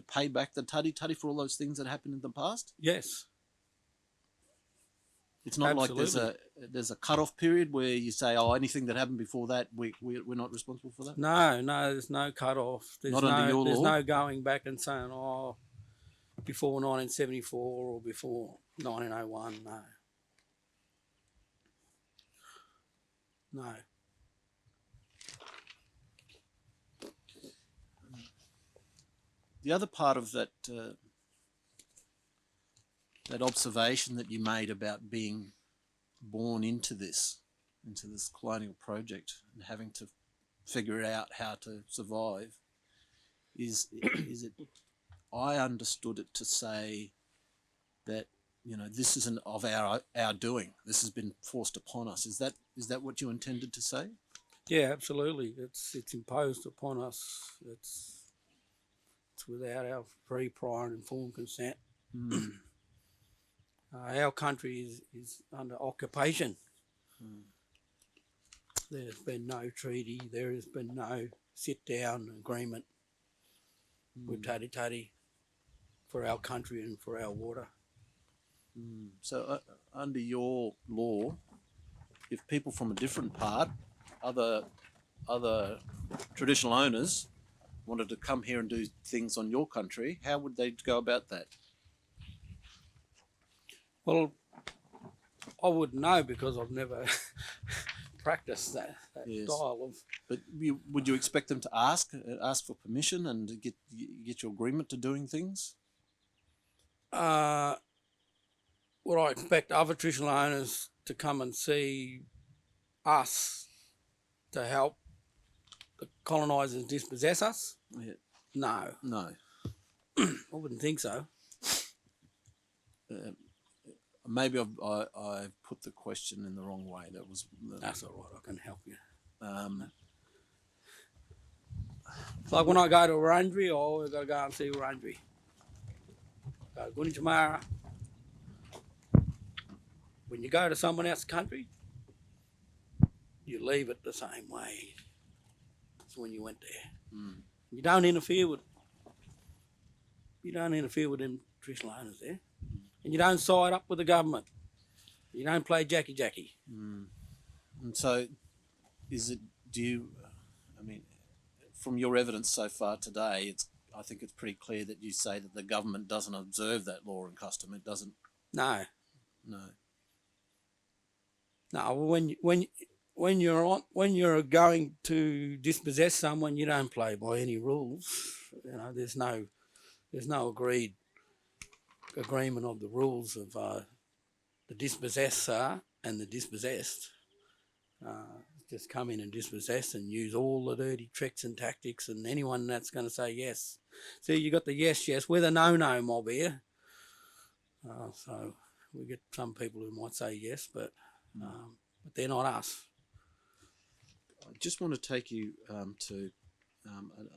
pay back the Tatty for all those things that happened in the past? Yes. It's not Absolutely. Like there's a cut-off period where you say, oh, anything that happened before that, we're not responsible for that? No, there's no cut-off. There's Not under your There's law? no going back and saying, oh, before 1974 or before 1901, no. No. The other part of that that observation that you made about being born into this colonial project and having to figure out how to survive is it? I understood it to say that, you know, this isn't of our doing. This has been forced upon us. Is that what you intended to say? Yeah, absolutely. It's imposed upon us. It's without our free, prior, and informed consent. Our country is under occupation. There's been no treaty. There has been no sit-down agreement with Tati for our country and for our water. So under your law, if people from a different part, other traditional owners, wanted to come here and do things on your country, how would they go about that? Well, I wouldn't know because I've never practiced that Yes. style of. But would you expect them to ask for permission and to get your agreement to doing things? Would I expect other traditional owners to come and see us to help the colonisers dispossess us? Yeah. No, No. I wouldn't think so. Maybe I put the question in the wrong way. That's all right. I can help you. Um, It's like when I go to Wurundjeri, I always got to go and see Wurundjeri. Go to Gunditjmara. When you go to someone else's country, you leave it the same way as when you went there. You don't interfere with them traditional owners there, and you don't side up with the government. You don't play Jackie. and so, I mean, from your evidence so far today, I think it's pretty clear that you say that the government doesn't observe that law and custom. It doesn't. No. No. When you're going to dispossess someone, you don't play by any rules. You know, there's no agreement of the rules of the dispossessor and the dispossessed. Just come in and dispossess and use all the dirty tricks and tactics, and anyone that's going to say yes. See, you got the yes. We're the no mob here. So we get some people who might say yes, but they're not us. I just want to take you to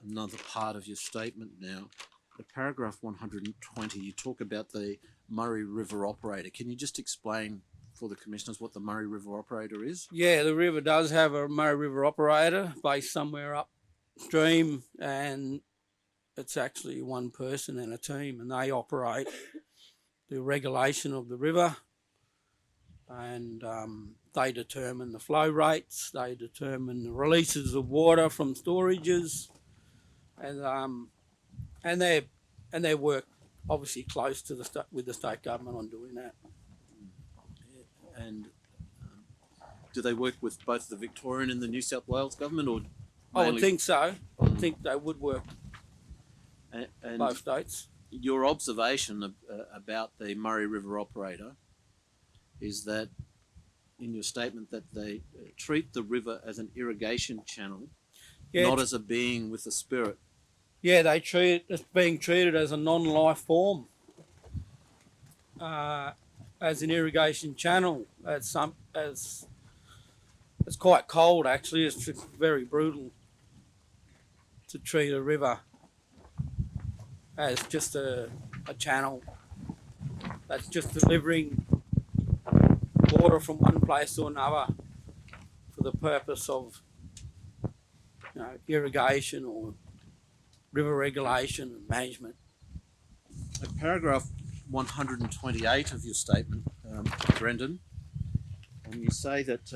another part of your statement now. At paragraph 120, you talk about the Murray River Operator. Can you just explain for the commissioners what the Murray River Operator is? Yeah, the river does have a Murray River Operator based somewhere upstream, and it's actually one person and a team, and they operate the regulation of the river, and they determine the flow rates, they determine the releases of water from storages, and they work obviously close to with the state government on doing that. And do they work with both the Victorian and the New South Wales government, or I would think so. I would think they would work and both states. Your observation about the Murray River Operator is that in your statement that they treat the river as an irrigation channel, not as a being with a spirit. Yeah, they treat it as being treated as a non-life form, as an irrigation channel. It's quite cold actually. It's very brutal to treat a river as just a channel that's just delivering water from one place to another for the purpose of, you know, irrigation or river regulation and management. At paragraph 128 of your statement, Brendan, and you say that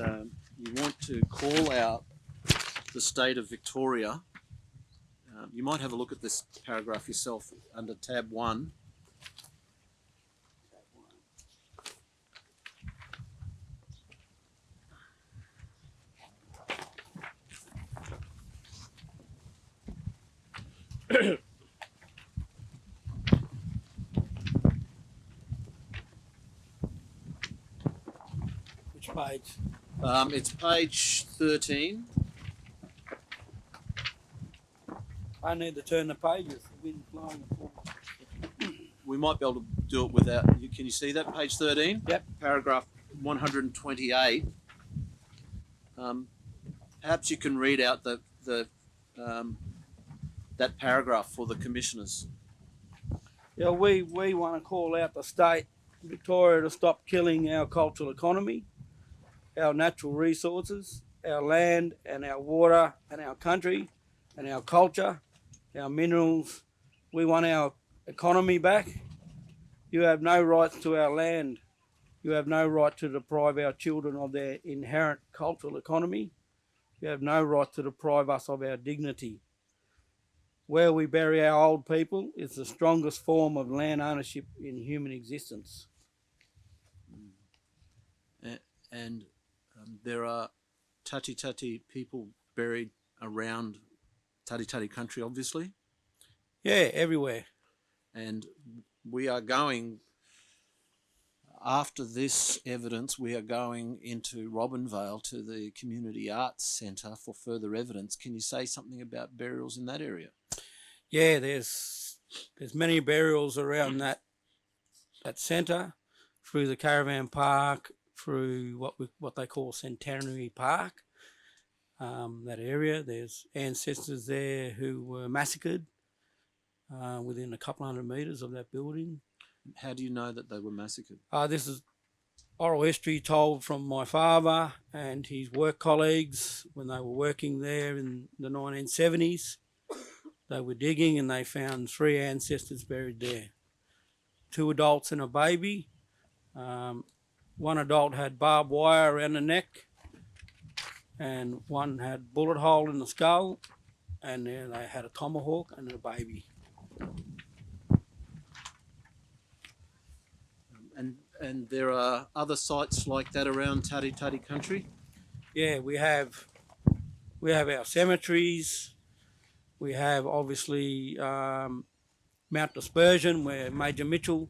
you want to call out the state of Victoria. You might have a look at this paragraph yourself under tab 1. Which page? It's page 13. I need to turn the pages. The wind's blowing it for me. We might be able to do it without. Can you see that? Page 13? Yep. Paragraph 128. Perhaps you can read out that paragraph for the commissioners. Yeah, we want to call out the state, Victoria, to stop killing our cultural economy, our natural resources, our land and our water and our country and our culture, our minerals. We want our economy back. You have no rights to our land. You have no right to deprive our children of their inherent cultural economy. You have no right to deprive us of our dignity. Where we bury our old people is the strongest form of land ownership in human existence. And there are Tati Tati people buried around Tati Tati country, obviously. Yeah, everywhere. And we are going, after this evidence, we are going into Robinvale to the Community Arts Centre for further evidence. Can you say something about burials in that area? Yeah, there's many burials around that centre, through the caravan park, through what they call Centenary Park. That area, there's ancestors there who were massacred within a couple hundred metres of that building. How do you know that they were massacred? This is oral history told from my father and his work colleagues when they were working there in the 1970s. They were digging and they found 3 ancestors buried there. 2 adults and a baby. One adult had barbed wire around the neck and one had bullet hole in the skull, and then they had a tomahawk and a baby. And there are other sites like that around Tati Tati country? Yeah, we have our cemeteries. We have obviously Mount Dispersion where Major Mitchell,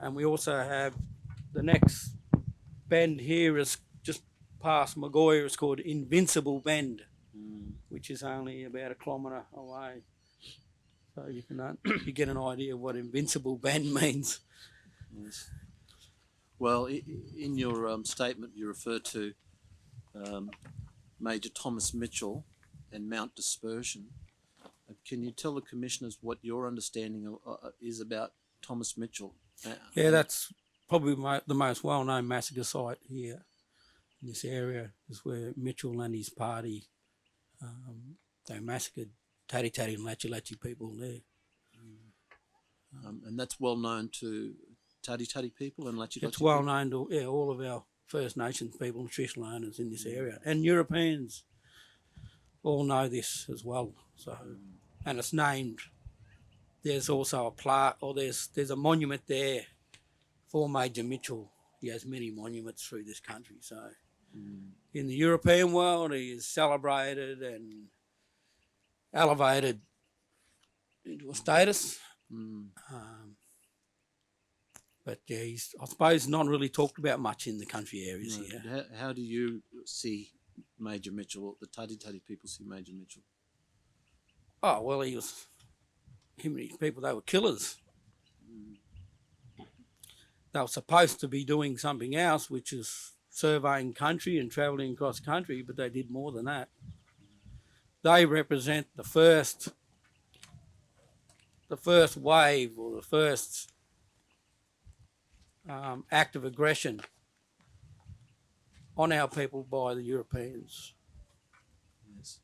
and we also have the next bend here is just past Margooya. It's called Invincible Bend, which is only about 1 kilometre away. So you can you get an idea of what Invincible Bend means. Yes. Well, in your statement, you refer to Major Thomas Mitchell and Mount Dispersion. Can you tell the commissioners what your understanding is about Thomas Mitchell? Yeah, that's probably the most well-known massacre site here in this area, is where Mitchell and his party, they massacred Tati Tati and Latchi Latchi people there. And that's well known to Tati Tati people and Latchi Latchi It's well known to all of our First Nations people and traditional owners in this area, and Europeans all know this as well. So, and it's named. There's also a plaque, or there's a monument there for Major Mitchell. He has many monuments through this country. So, in the European world, he is celebrated and elevated into a status. But yeah, he's, I suppose, not really talked about much in the country areas here. How do you see Major Mitchell, or the Tati Tati people see Major Mitchell? Oh, well, him and his people, they were killers. They were supposed to be doing something else, which is surveying country and travelling across country, but they did more than that. They represent the first wave, or the first act of aggression on our people by the Europeans. Yes.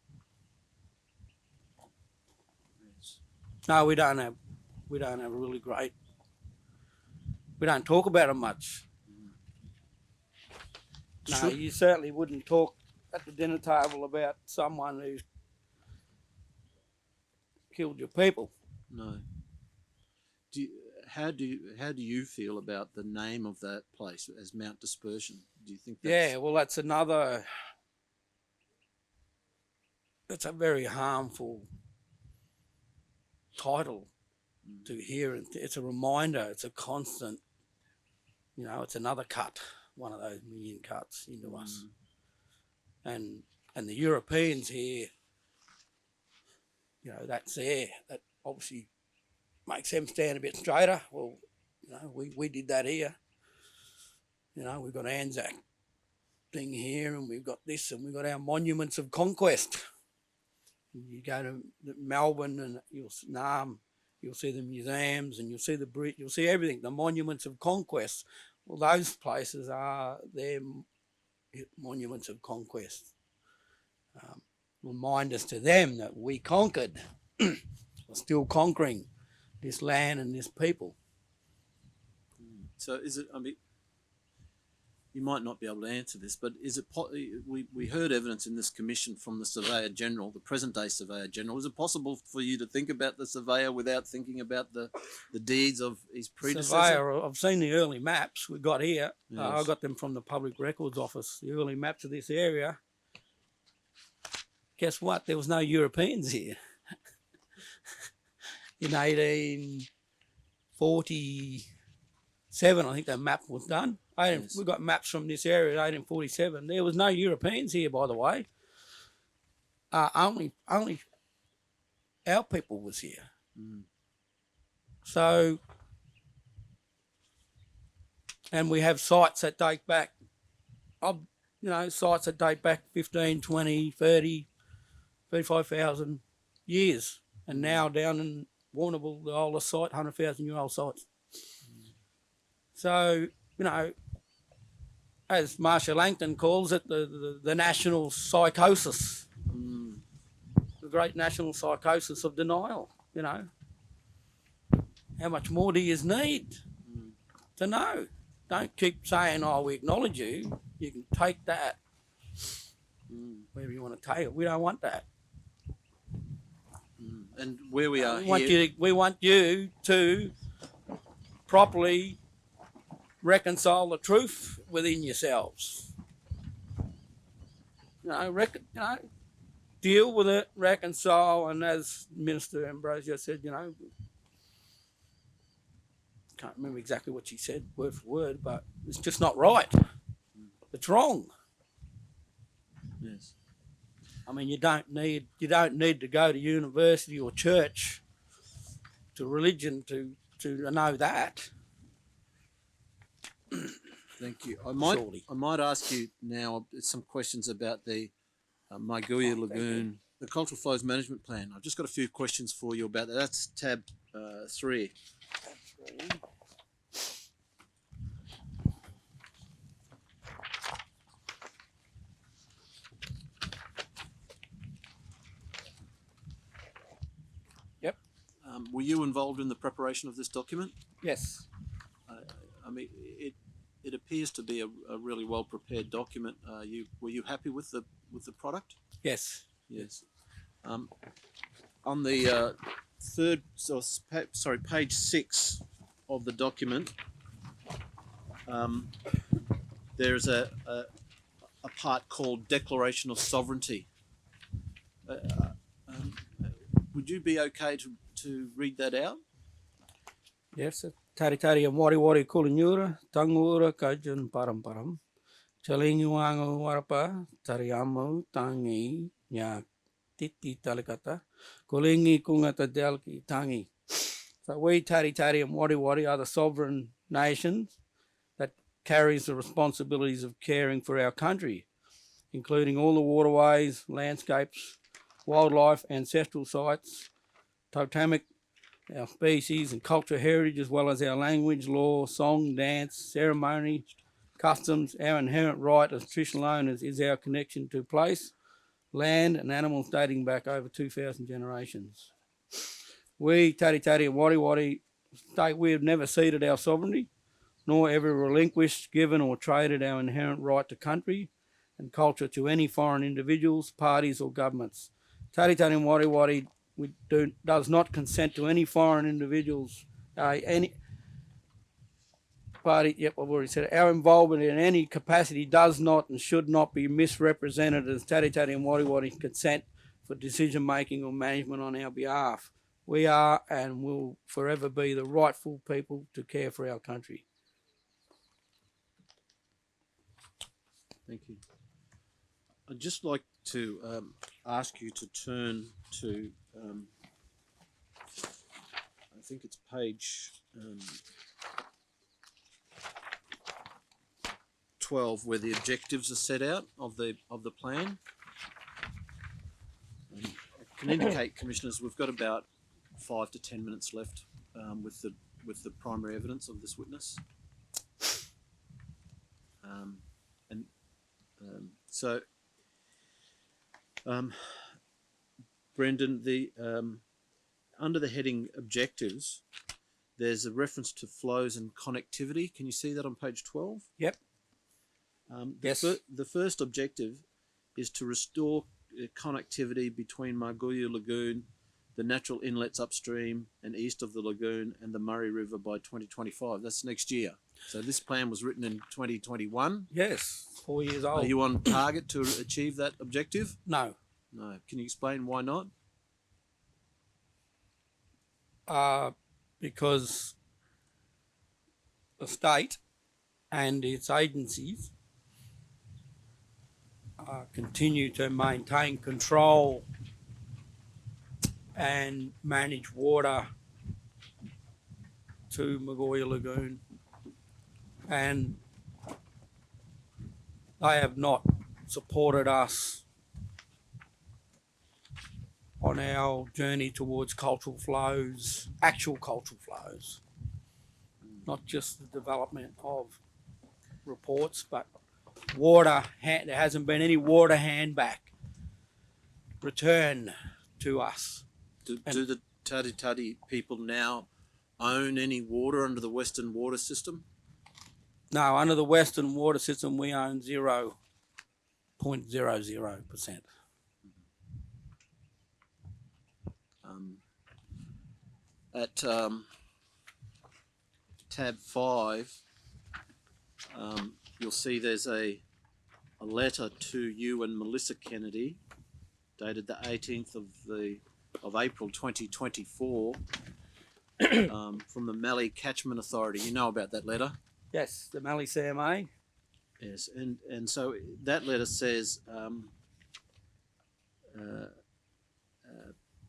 Yes. No, we don't have a really great. We don't talk about it much. No, you certainly wouldn't talk at the dinner table about someone who's killed your people. No. How do you feel about the name of that place as Mount Dispersion? Do you think that's... Yeah, well, that's a very harmful title to hear. It's a reminder. It's a constant. It's another cut, one of those million cuts into us. And the Europeans here, that's there. That obviously makes them stand a bit straighter. Well, we did that here. We've got Anzac thing here, and we've got this, and we've got our monuments of conquest. You go to Melbourne and you'll see the museums, and you'll see the bridge, you'll see everything, the monuments of conquest. Well, those places are their monuments of conquest. Reminders to them that we conquered, we're still conquering this land and this people. So is it, you might not be able to answer this, but is it, we heard evidence in this commission from the Surveyor General, the present day Surveyor General. Is it possible for you to think about the Surveyor without thinking about the deeds of his predecessor? Surveyor, I've seen the early maps we got here. Yes. I got them from the Public Records Office, the early maps of this area. Guess what? There was no Europeans here. In 1847, I think that map was done. Yes. We got maps from this area in 1847. There was no Europeans here, by the way. Only our people was here. So, and we have sites that date back, sites that date back 15, 20, 30, 35,000 years. And now down in Warrnambool, the oldest site, 100,000-year-old sites. So, as Marcia Langton calls it, the national psychosis, the great national psychosis of denial, How much more do you need to know? Don't keep saying, we acknowledge you. You can take that wherever you want to take it. We don't want that. And where we are We want you to properly reconcile the truth within yourselves. Deal with it, reconcile, and as Minister Ambrosio said, can't remember exactly what she said word for word, but it's just not right. It's wrong. Yes. You don't need to go to university or church to religion to know that. Thank you. I might ask you now some questions about the Margooya Lagoon, the Cultural Flows Management Plan. I've just got a few questions for you about that. That's tab 3. Yep. Were you involved in the preparation of this document? Yes. It appears to be a really well prepared document. Were you happy with the product? Yes. Yes. On the page 6 of the document, there's a part called Declaration of Sovereignty. Would you be okay to read that out? Yes. Tari am wari kulinyura, tangura kajan param. Chalingu wangu warapa, tari amu tangi, nya titi talikata, kulingi kungata delki tangi. So we Tari and Wari are the sovereign nations that carries the responsibilities of caring for our country, including all the waterways, landscapes, wildlife, ancestral sites, totemic, our species and cultural heritage, as well as our language, law, song, dance, ceremony, customs. Our inherent right as traditional owners is our connection to place, land and animals dating back over 2,000 generations. We, Tari and Wari, state we have never ceded our sovereignty, nor ever relinquished, given or traded our inherent right to country and culture to any foreign individuals, parties or governments. Tari and Wari does not consent to any foreign individuals, any party, I've already said it. Our involvement in any capacity does not and should not be misrepresented as Tari and Wari consent for decision making or management on our behalf. we are and will forever be the rightful people to care for our country. Thank you. I'd just like to ask you to turn to, I think it's page 12, where the objectives are set out of the plan. I can indicate, Commissioners, we've got about 5 to 10 minutes left with the primary evidence of this witness. So, Brendan, the under the heading objectives, there's a reference to flows and connectivity. Can you see that on page 12? Yep. Yes. The first objective is to restore connectivity between Margooya Lagoon, the natural inlets upstream and east of the lagoon, and the Murray River by 2025. That's next year. So this plan was written in 2021. Yes, 4 years old. Are you on target to achieve that objective? No. No. Can you explain why not? Because the state and its agencies continue to maintain control and manage water to Margooya Lagoon, and they have not supported us on our journey towards cultural flows, actual cultural flows, not just the development of reports, but water. There hasn't been any water handback return to us. Do the Tadi people now own any water under the Western water system? No, under the Western water system, we own 0.00%. At tab 5, you'll see there's a letter to you and Melissa Kennedy, dated the 18th of April 2024, from the Mallee Catchment Authority. You know about that letter? Yes, the Mallee CMA. Yes, and so that letter says,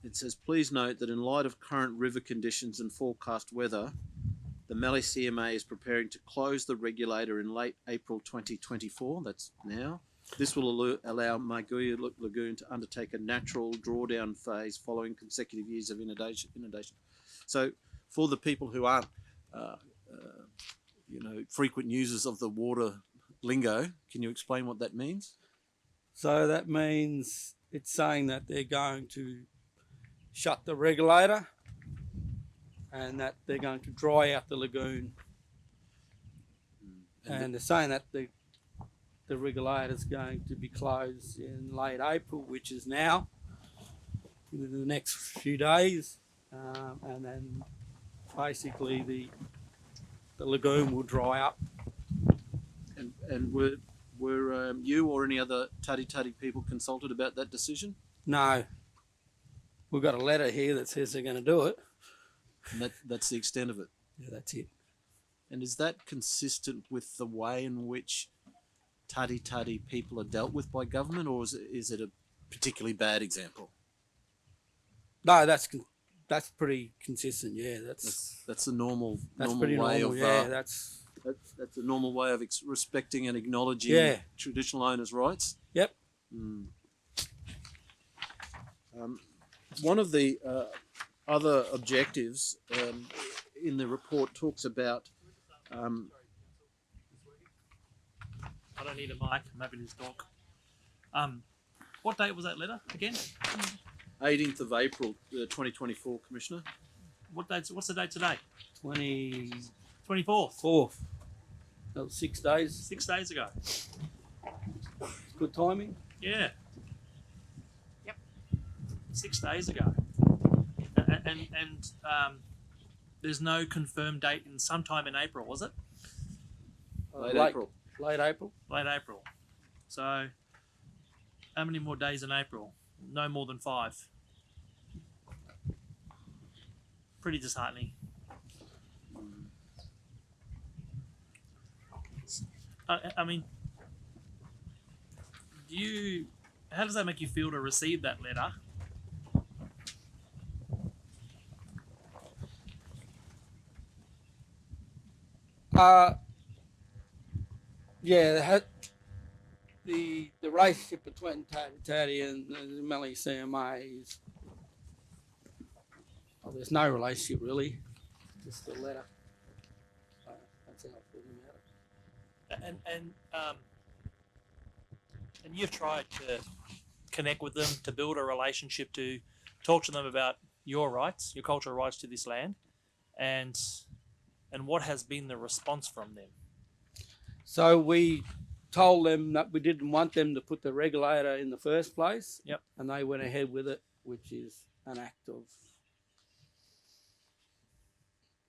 it says, please note that in light of current river conditions and forecast weather, the Mallee CMA is preparing to close the regulator in late April 2024, that's now. This will allow Margooya Lagoon to undertake a natural drawdown phase following consecutive years of inundation. So for the people who aren't, frequent users of the water lingo, can you explain what that means? So that means it's saying that they're going to shut the regulator and that they're going to dry out the lagoon. And they're saying that the regulator is going to be closed in late April, which is now, in the next few days, and then basically the lagoon will dry up. And were you or any other Tadi people consulted about that decision? No. We've got a letter here that says they're going to do it. And that's the extent of it? Yeah, that's it. And is that consistent with the way in which Tadi people are dealt with by government, or is it a particularly bad example? No, that's pretty consistent. Yeah, that's the normal pretty way normal. of Yeah, that's a normal way of respecting and acknowledging traditional owners' rights. Yep. One of the other objectives in the report talks about. I don't need a mic. I'm having his talk. What date was that letter again? 18th of April, 2024, Commissioner. What's the date today? 24th. 24th. That was 6 days. 6 days ago. Good timing. Yeah. Yep. 6 days ago. And there's no confirmed date in sometime in April, was it? Late April. Late April. Late April. So, how many more days in April? No more than 5. pretty disheartening. I mean, how does that make you feel to receive that letter? Yeah, the relationship between Tatty and the Mallee CMA is, well, there's no relationship really, just a letter. So that's how I feel about it. And you've tried to connect with them, to build a relationship, to talk to them about your rights, your cultural rights to this land, and what has been the response from them? So we told them that we didn't want them to put the regulator in the first place. Yep. And they went ahead with it, which is an act of,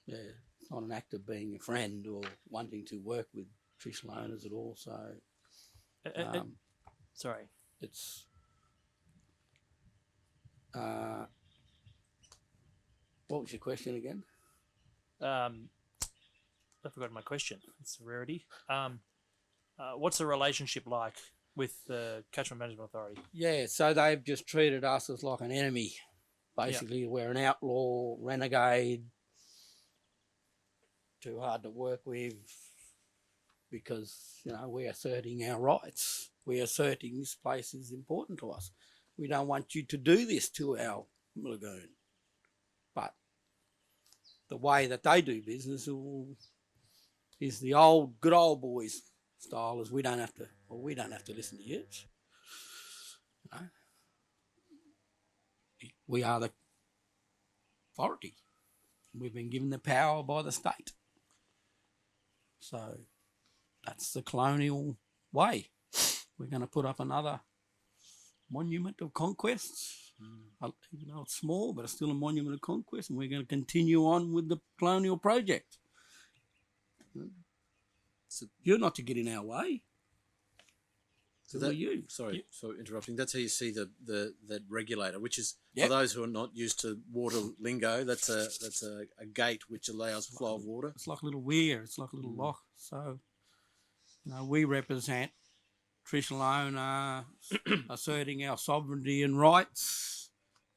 yeah, it's not an act of being a friend or wanting to work with traditional owners at all. So Sorry. it's what was your question again? I forgot my question. It's a rarity. What's the relationship like with the Catchment Management Authority? Yeah, so they've just treated us as like an enemy. Basically, we're an outlaw, renegade, too hard to work with because, you know, we're asserting our rights. We're asserting this place is important to us. We don't want you to do this to our lagoon. But the way that they do business is the good old boys style, is we don't have to listen to you. You know? We are the authority. We've been given the power by the state. So that's the colonial way. We're going to put up another monument of conquest. Even though it's small, but it's still a monument of conquest, and we're going to continue on with the colonial project. So you're not to get in our way. So that, you. Sorry for interrupting. That's how you see that regulator, which is, yep, for those who are not used to water lingo, that's a gate which allows flow of water. It's like a little weir. It's like a little lock. So, you know, we represent traditional owner asserting our sovereignty and rights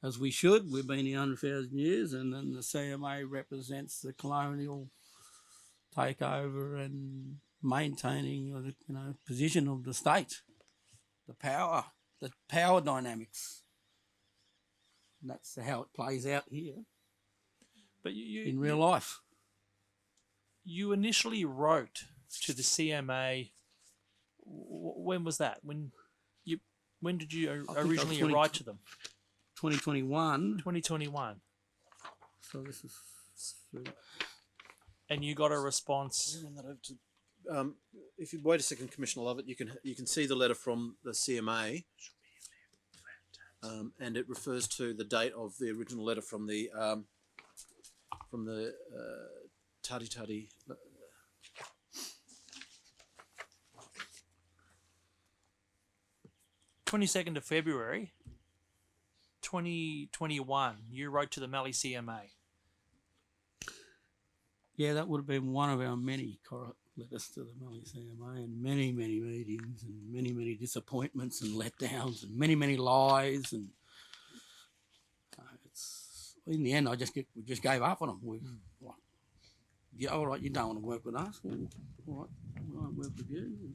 as we should. We've been here 100,000 years, and then the CMA represents the colonial takeover and maintaining the position of the state, the power dynamics. And that's how it plays out here. But in real life. You initially wrote to the CMA. When was that? When did you originally write to them? 2021. 2021. So this is. And you got a response. If you wait a second, Commissioner Lovett, you can see the letter from the CMA, and it refers to the date of the original letter from the Tati. 22nd of February 2021, you wrote to the Mallee CMA. Yeah, that would have been one of our many letters to the Mallee CMA, and many, many meetings, and many, many disappointments and letdowns, and many, many lies, and it's in the end we just gave up on them. Yeah, all right, you don't want to work with us. Well, all right, we won't work with you.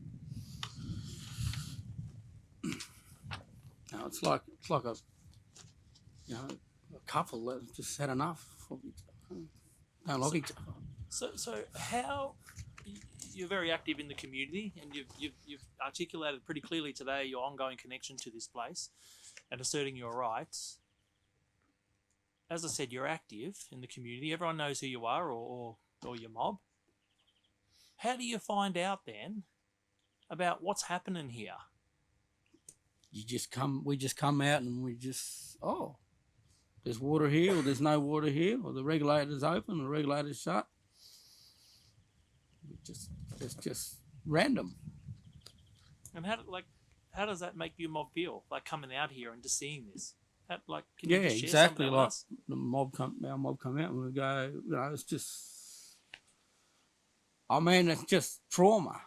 No, it's like a couple that just had enough of each other. Don't like each other. So how you're very active in the community, and you've articulated pretty clearly today your ongoing connection to this place and asserting your rights. As I said, you're active in the community. Everyone knows who you are, or your mob. How do you find out then about what's happening here? We just come out and there's water here, or there's no water here, or the regulator's open, or the regulator's shut. It's just random. And how does that make your mob feel, like coming out here and just seeing this? Can Yeah, you just share exactly. some of that with Like us? our mob come out and we go, it's just, I mean, it's just trauma.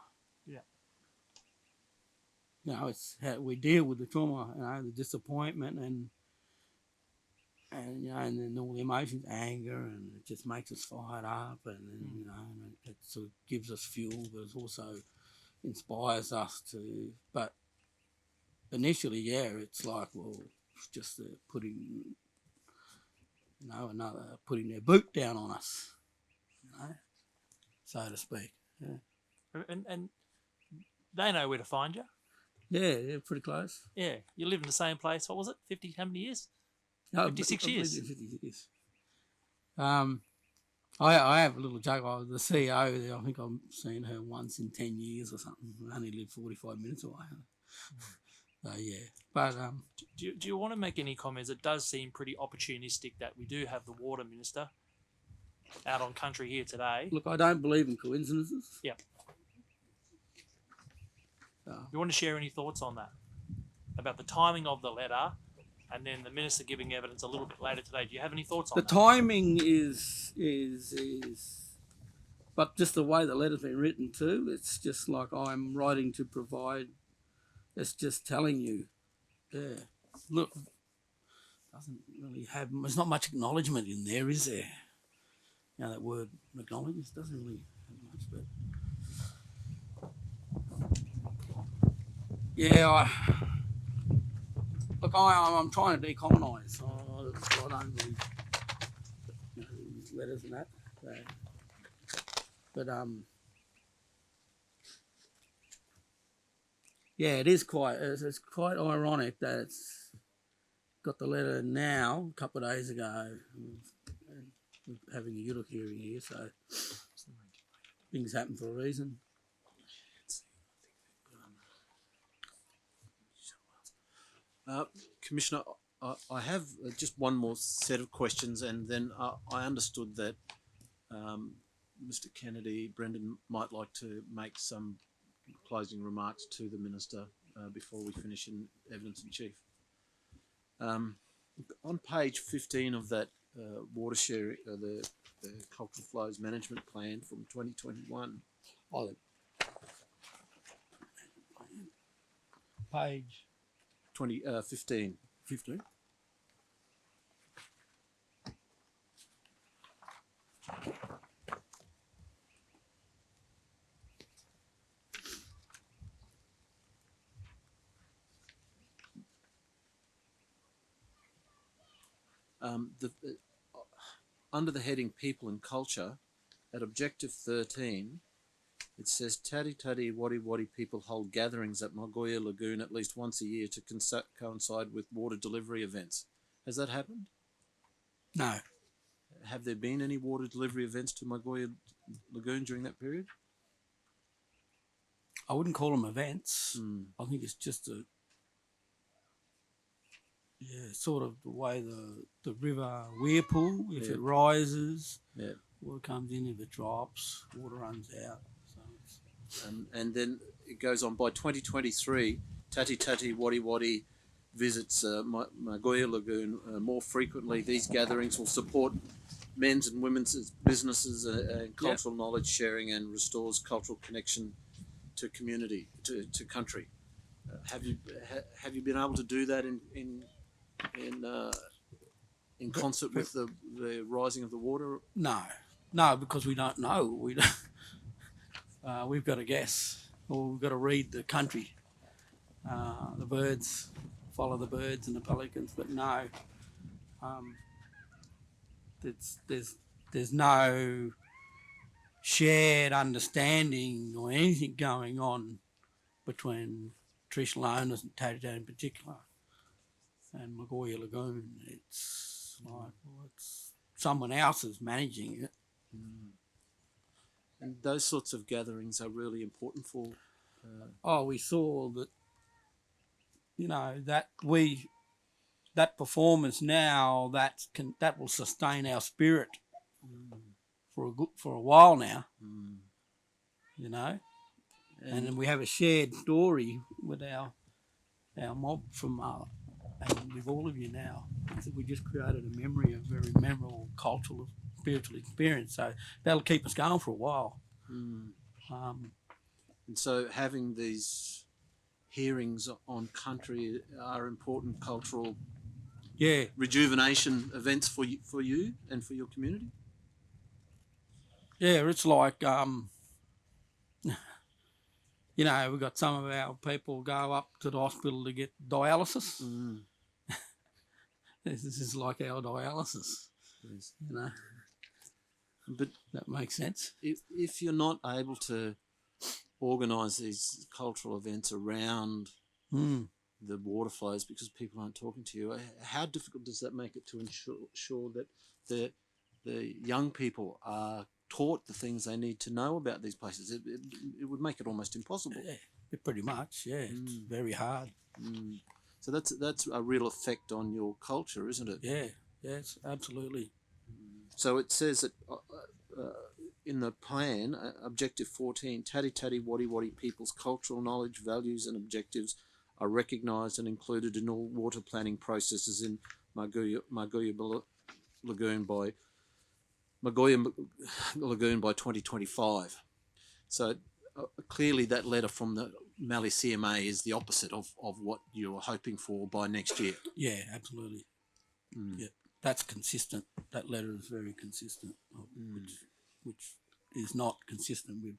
Yeah. It's how we deal with the trauma, the disappointment and and then all the emotions, anger, and it just makes us fired up, and then, and it sort of gives us fuel, but it also inspires us to. But initially, it's like, well, it's just putting, putting their boot down on us, so to speak. Yeah, And they know where to find you. yeah, pretty close. Yeah, you live in the same place. What was it? 50? How many years? No, 56 years. 50 years. I have a little joke. I was the CEO there. I think I've seen her once in 10 years or something. I only live 45 minutes away. So, yeah. But Do you want to make any comments? It does seem pretty opportunistic that we do have the water minister out on country here today. look, I don't believe in coincidences. Yeah. You want to share any thoughts on that? About the timing of the letter and then the minister giving evidence a little bit later today. Do you have any thoughts on The that? timing is, but just the way the letter's been written too, it's just like I'm writing to provide. It's just telling you, look, doesn't really have. There's not much acknowledgement in there, is there? That word acknowledgement doesn't really have much, but yeah, I'm trying to decolonise. I don't really use letters and that. So, but yeah, it's quite ironic that it's got the letter now, a couple of days ago. We're having a ULIC hearing here, so things happen for a reason. Commissioner, I have just one more set of questions, and then I understood that Mr. Kennedy, Brendan, might like to make some closing remarks to the Minister before we finish in Evidence in Chief. On page 15 of that water share, the Cultural Flows Management Plan from 2021. Page 15. 15. Under the heading People and Culture, at Objective 13, it says Tadi Tadi Wadi Wadi people hold gatherings at Margooya Lagoon at least once a year to coincide with water delivery events. Has that happened? No. Have there been any water delivery events to Margooya Lagoon during that period? I wouldn't call them events. I think it's just sort of the way the river Weirpool, if it rises, water comes in. If it drops, water runs out. So and then it goes on. By 2023, Tati Tati Wadi Wadi visits Margooya Lagoon more frequently. These gatherings will support men's and women's businesses and cultural knowledge sharing, and restores cultural connection to community, to country. Have you been able to do that in concert with the rising of the water? No, because we don't know. We don't. We've got to guess, or we've got to read the country, the birds, follow the birds and the pelicans. But no, there's no shared understanding or anything going on between traditional owners and Tatterdown in particular and Margooya Lagoon. It's like, it's someone else is managing it. And those sorts of gatherings are really important for. We saw that. That performance now that will sustain our spirit for a while now. And then we have a shared story with our mob from and with all of you now. We just created a memory, a very memorable cultural, spiritual experience. So that'll keep us going for a while. Mm. Um, And so having these hearings on country are important cultural yeah, rejuvenation events for you and for your community. yeah, it's like you know, we've got some of our people go up to the hospital to get dialysis. Mm. This is like our dialysis, Yes. you know. But That makes sense. if you're not able to organise these cultural events around Mm. the water flows because people aren't talking to you, how difficult does that make it to ensure that the young people are taught the things they need to know about these places? It would make it almost impossible. Yeah, pretty much. Yeah, it's very hard. Mm. So that's a real effect on your culture, isn't it? Yeah, yes, absolutely. So it says that in the plan, Objective 14, Tati Wadi Wadi people's cultural knowledge, values and objectives are recognised and included in all water planning processes in Margooya Lagoon by 2025. So clearly that letter from the Mallee CMA is the opposite of what you're hoping for by next year. Yeah, absolutely. Yeah, that's consistent. That letter is very consistent, which is not consistent with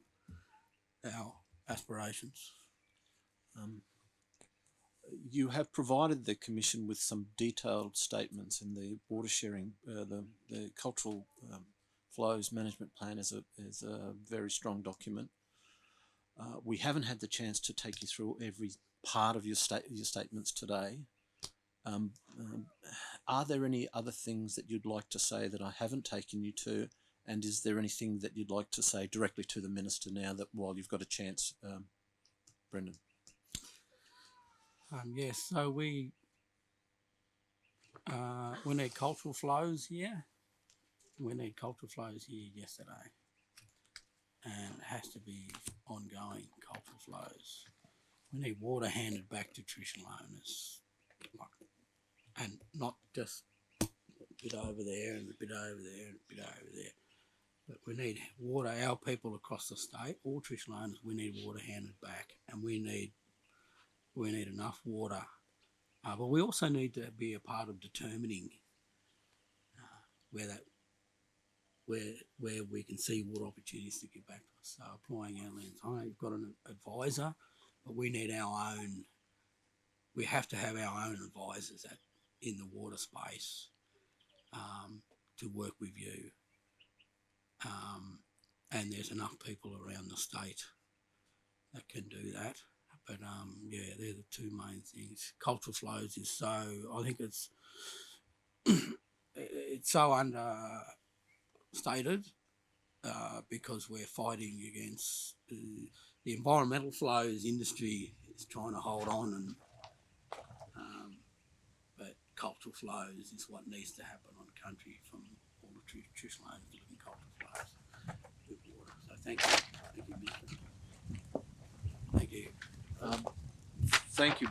our aspirations. You have provided the Commission with some detailed statements in the water sharing, the cultural flows management plan is a very strong document. We haven't had the chance to take you through every part of your statements today. Are there any other things that you'd like to say that I haven't taken you to? And is there anything that you'd like to say directly to the Minister now that while you've got a chance, Brendan? Yes, so we need cultural flows here. We need cultural flows here yesterday, and it has to be ongoing cultural flows. We need water handed back to traditional owners, and not just a bit over there and a bit over there and a bit over there. But we need water, our people across the state, all traditional owners, we need water handed back, and we need enough water. But we also need to be a part of determining where we can see water opportunities to give back to us. So applying our lands. I know you've got an advisor, but we need our own. We have to have our own advisors in the water space to work with you. And there's enough people around the state that can do that. But yeah, they're the two main things. Cultural flows is so, I think it's so understated because we're fighting against the environmental flows. Industry is trying to hold on, and but cultural flows is what needs to happen on country from all the traditional owners living cultural flows with water. So thank you, Mr. Thank you. Thank you,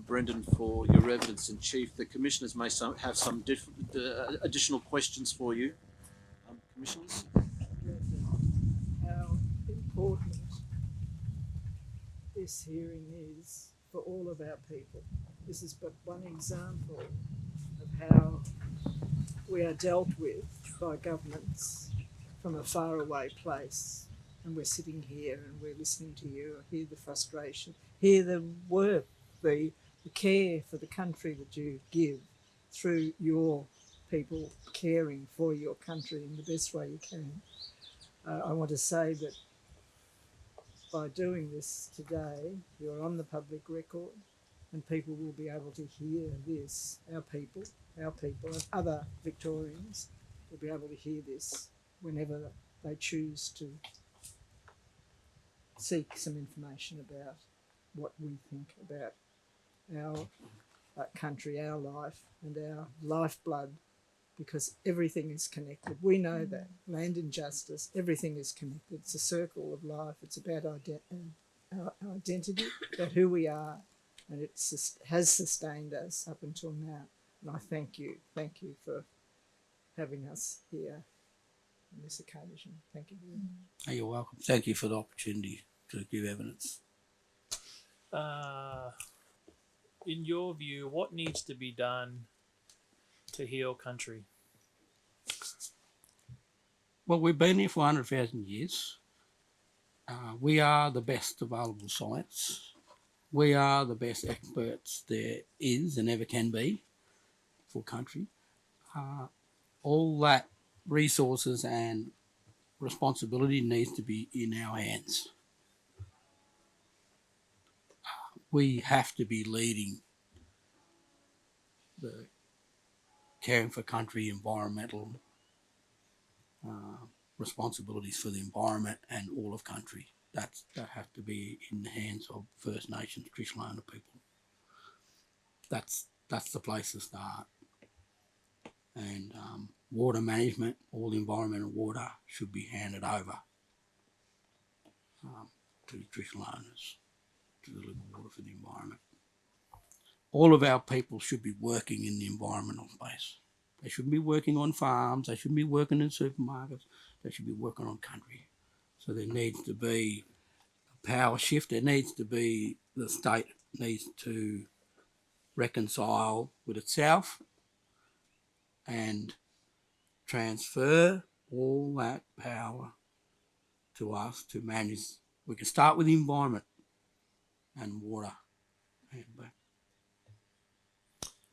Brendan, for your evidence in chief. The commissioners may have some additional questions for you. Commissioners? How important this hearing is for all of our people. This is but one example of how we are dealt with by governments from a faraway place. And we're sitting here and we're listening to you, hear the frustration, hear the work, the care for the country that you give through your people caring for your country in the best way you can. I want to say that by doing this today, you're on the public record and people will be able to hear this. Our people and other Victorians will be able to hear this whenever they choose to seek some information about what we think about our country, our life and our lifeblood, because everything is connected. We know that. Land and justice, everything is connected. It's a circle of life. It's about our identity, about who we are and it has sustained us up until now. And I thank you for having us here on this occasion. Thank you very much. Oh, you're welcome. Thank you for the opportunity to give evidence. In your view, what needs to be done to heal country? Well, we've been here for 100,000 years. We are the best available science. We are the best experts there is and ever can be for country. All that resources and responsibility needs to be in our hands. We have to be leading the caring for country, environmental responsibilities for the environment and all of country. That have to be in the hands of First Nations, traditional owner people. That's the place to start. And water management, all the environmental water should be handed over to the traditional owners to deliver water for the environment. All of our people should be working in the environmental space. They shouldn't be working on farms. They shouldn't be working in supermarkets. They should be working on country. So there needs to be a power shift. There needs to be, the state needs to reconcile with itself and transfer all that power to us to manage. We can start with the environment and water.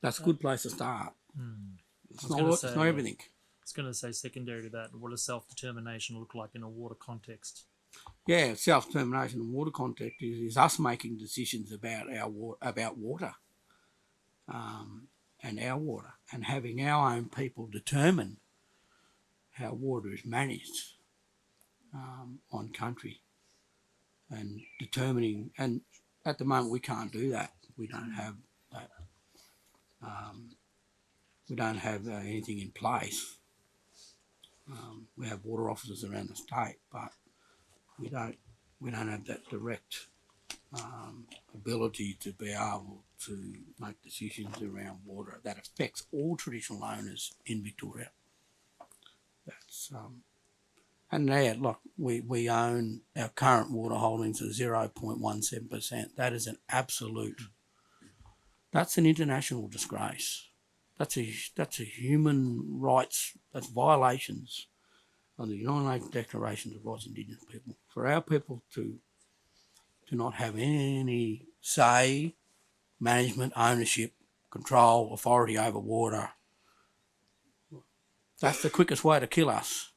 That's a good place to start. It's not everything. I was going to say, secondary to that, what does self-determination look like in a water context? Yeah, self-determination in water context is us making decisions about water, and our water, and having our own people determine how water is managed on country, and determining. And at the moment, we can't do that. We don't have that. We don't have anything in place. We have water officers around the state, but we don't have that direct ability to be able to make decisions around water that affects all traditional owners in Victoria. That's and yeah, look, we own our current water holdings at 0.17%. That is an absolute. That's an international disgrace. That's a human rights. That's violations of the United Nations Declaration of Rights of Indigenous People. For our people to not have any say, management, ownership, control, authority over water, that's the quickest way to kill us,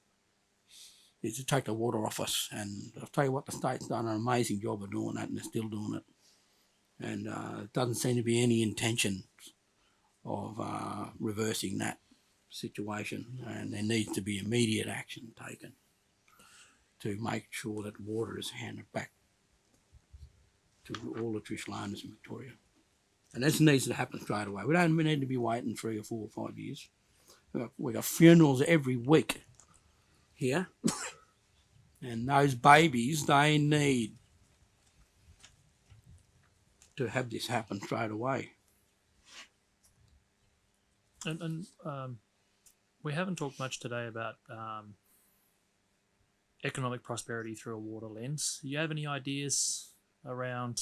is to take the water off us. And I'll tell you what, the state's done an amazing job of doing that, and they're still doing it. And it doesn't seem to be any intention of reversing that situation, and there needs to be immediate action taken to make sure that water is handed back to all the traditional owners in Victoria. And this needs to happen straight away. We don't need to be waiting 3 or 4 or 5 years. We've got funerals every week here, and those babies, they need to have this happen straight away. And we haven't talked much today about economic prosperity through a water lens. Do you have any ideas around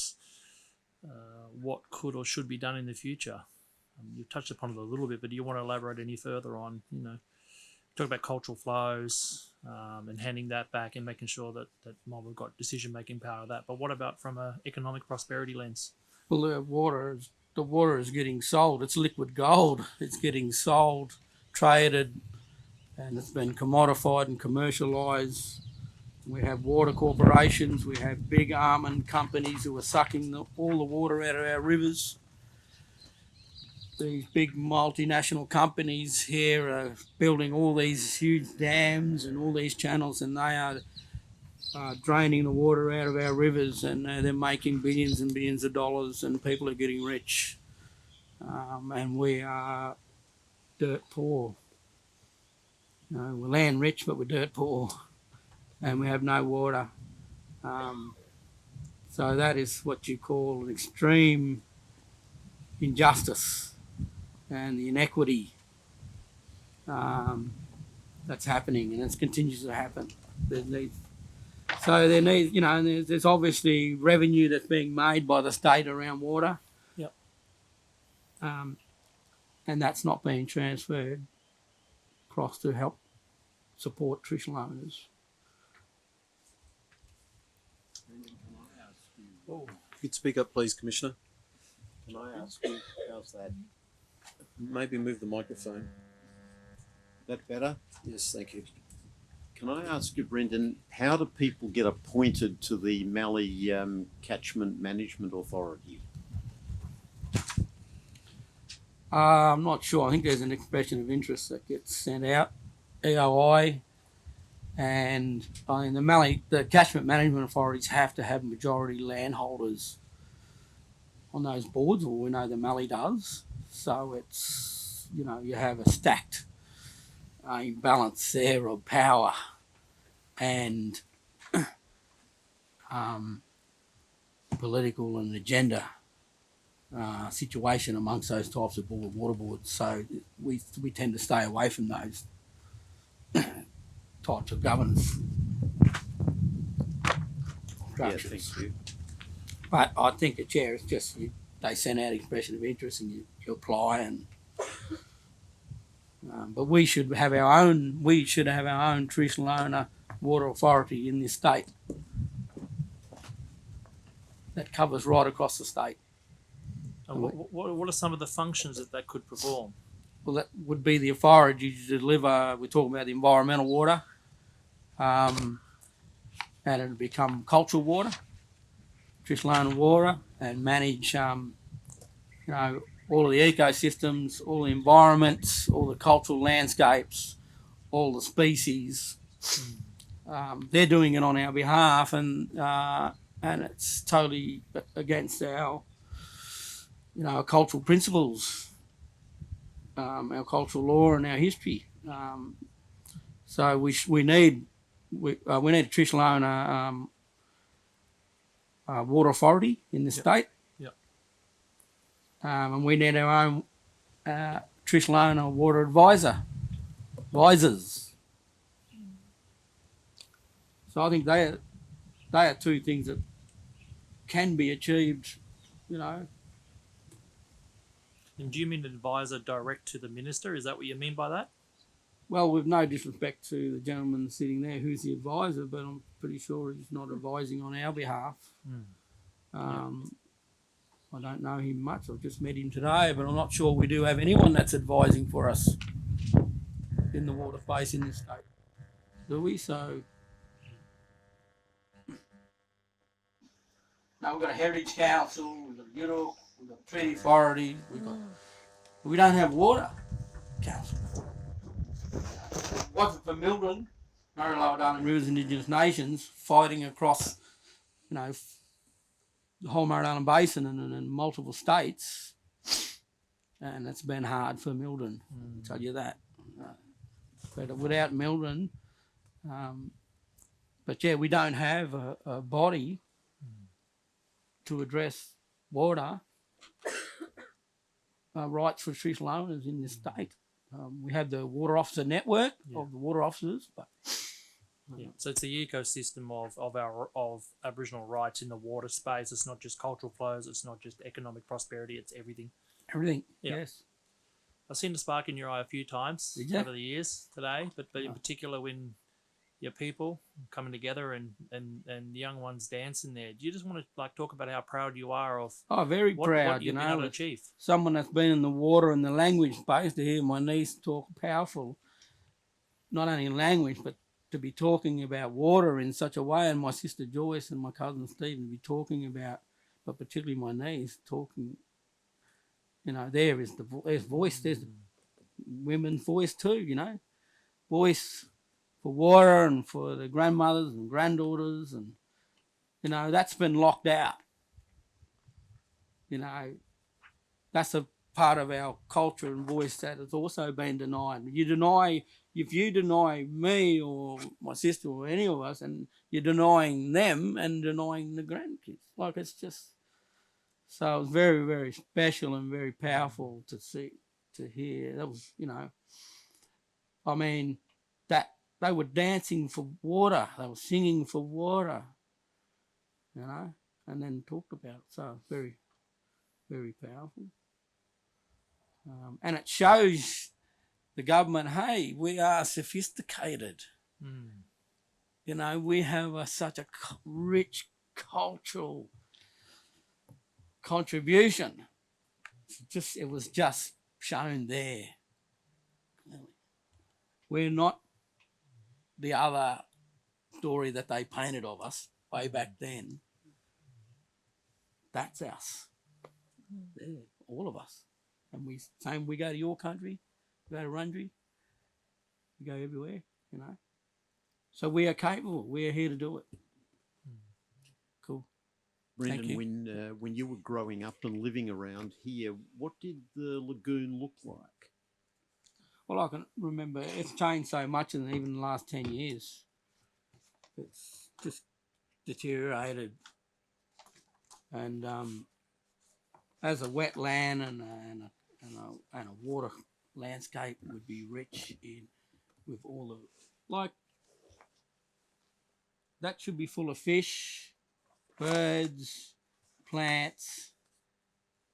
what could or should be done in the future? You've touched upon it a little bit, but do you want to elaborate any further on, talk about cultural flows and handing that back and making sure that we've got decision-making power of that. But what about from an economic prosperity lens? Well, the water is getting sold. It's liquid gold. It's getting sold, traded, and it's been commodified and commercialised. We have water corporations. We have big almond companies who are sucking all the water out of our rivers. These big multinational companies here are building all these huge dams and all these channels, and they are draining the water out of our rivers, and they're making billions and billions of dollars, and people are getting rich. And we are dirt poor. We're land rich, but we're dirt poor, and we have no water. So that is what you call an extreme injustice and the inequity that's happening, and it continues to happen. There needs and there's obviously revenue that's being made by the state around water. Yep. And that's not being transferred across to help support traditional owners. If you'd speak up, please, Commissioner. Can I ask you, how's that? Maybe move the microphone. That better? Yes, thank you. Can I ask you, Brendan, how do people get appointed to the Mallee Catchment Management Authority? I'm not sure. I think there's an expression of interest that gets sent out, EOI, and the catchment management authorities have to have majority landholders on those boards, or we know the Mallee does. So it's, you have a stacked imbalance there of power and political and agenda situation amongst those types of water boards. So we tend to stay away from those types of governance structures. Yeah, thank you. But I think the chair is just they send out expression of interest and you apply, and but we should have our own traditional owner water authority in this state that covers right across the state. And what are some of the functions that could perform? Well, that would be the authority to deliver. We're talking about the environmental water, and it'll become cultural water, traditional owner water, and manage, all of the ecosystems, all the environments, all the cultural landscapes, all the species. They're doing it on our behalf, and it's totally against our cultural principles, our cultural law, and our history. So we need a traditional owner water authority in the state. Yep. And we need our own traditional owner water advisors. So I think they are two things that can be achieved, And do you mean advisor direct to the minister? Is that what you mean by that? Well, with no disrespect to the gentleman sitting there who's the advisor, but I'm pretty sure he's not advising on our behalf. I don't know him much. I've just met him today, but I'm not sure we do have anyone that's advising for us in the water space in this state. Do we? So, now we've got a Heritage Council, we've got a Europe, we've got Treaty Authority, we don't have water council. If it wasn't for Mildred, Murray Lower Darling Rivers Indigenous Nations fighting across, the whole Murray Darling Basin and multiple states, and it's been hard for Mildred, I'll tell you that. But without Mildred, we don't have a body to address water rights for traditional owners in this state. We have the water officer network of the water officers, but so it's the ecosystem of Aboriginal rights in the water space. It's not just cultural flows. It's not just economic prosperity. It's everything. Everything. Yeah. Yes. I've seen the spark in your eye a few times over the years today, but in particular when your people coming together and the young ones dancing there. Do you just want to talk about how proud you are of? Oh, very proud. What you've been able to achieve. Someone that's been in the water and the language space, to hear my niece talk powerful, not only in language but to be talking about water in such a way, and my sister Joyce and my cousin Stephen to be talking about, but particularly my niece talking. There's voice. There's women's voice too. Voice for water and for the grandmothers and granddaughters, and that's been locked out. That's a part of our culture and voice that has also been denied. If you deny me or my sister or any of us, and you're denying them and denying the grandkids. It's just So it was very, very special and very powerful to see, to hear. That was, I mean, that they were dancing for water, they were singing for water, and then talked about it. So it's very, very powerful. And it shows the government, hey, we are sophisticated. We have such a rich cultural contribution. It was just shown there. We're not the other story that they painted of us way back then. That's us. Yeah, all of us. And we go to your country, we go to Rundry, we go everywhere, So we are capable. We are here to do it. Cool. Brendan, when you were growing up and living around here, what did the lagoon look like? Well, I can remember it's changed so much in even the last 10 years. It's just deteriorated. And as a wetland and a water landscape would be rich with all the, that should be full of fish, birds, plants,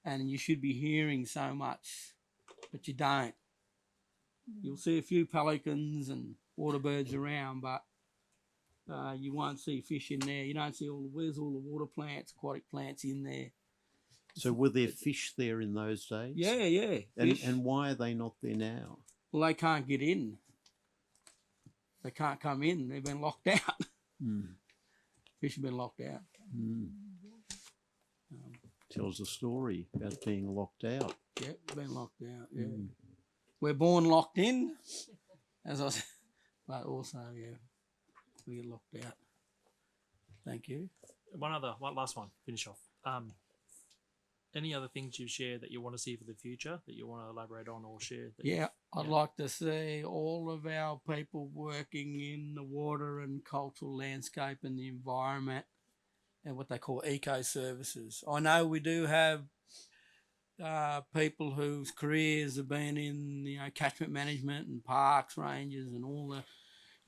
and you should be hearing so much, but you don't. You'll see a few pelicans and water birds around, but you won't see fish in there. You don't see where's all the water plants, aquatic plants in there. So were there fish there in those days? Yeah. And why are they not there now? Well, they can't get in. They can't come in. They've been locked out. Fish have been locked out. Tells a story about being locked out. Yeah, been locked out, yeah. We're born locked in, as I said, but also, we get locked out. Thank you. One last one, finish off. Any other things you share that you want to see for the future that you want to elaborate on or share? I'd like to see all of our people working in the water and cultural landscape and the environment and what they call eco services. I know we do have people whose careers have been in catchment management and parks, rangers and all the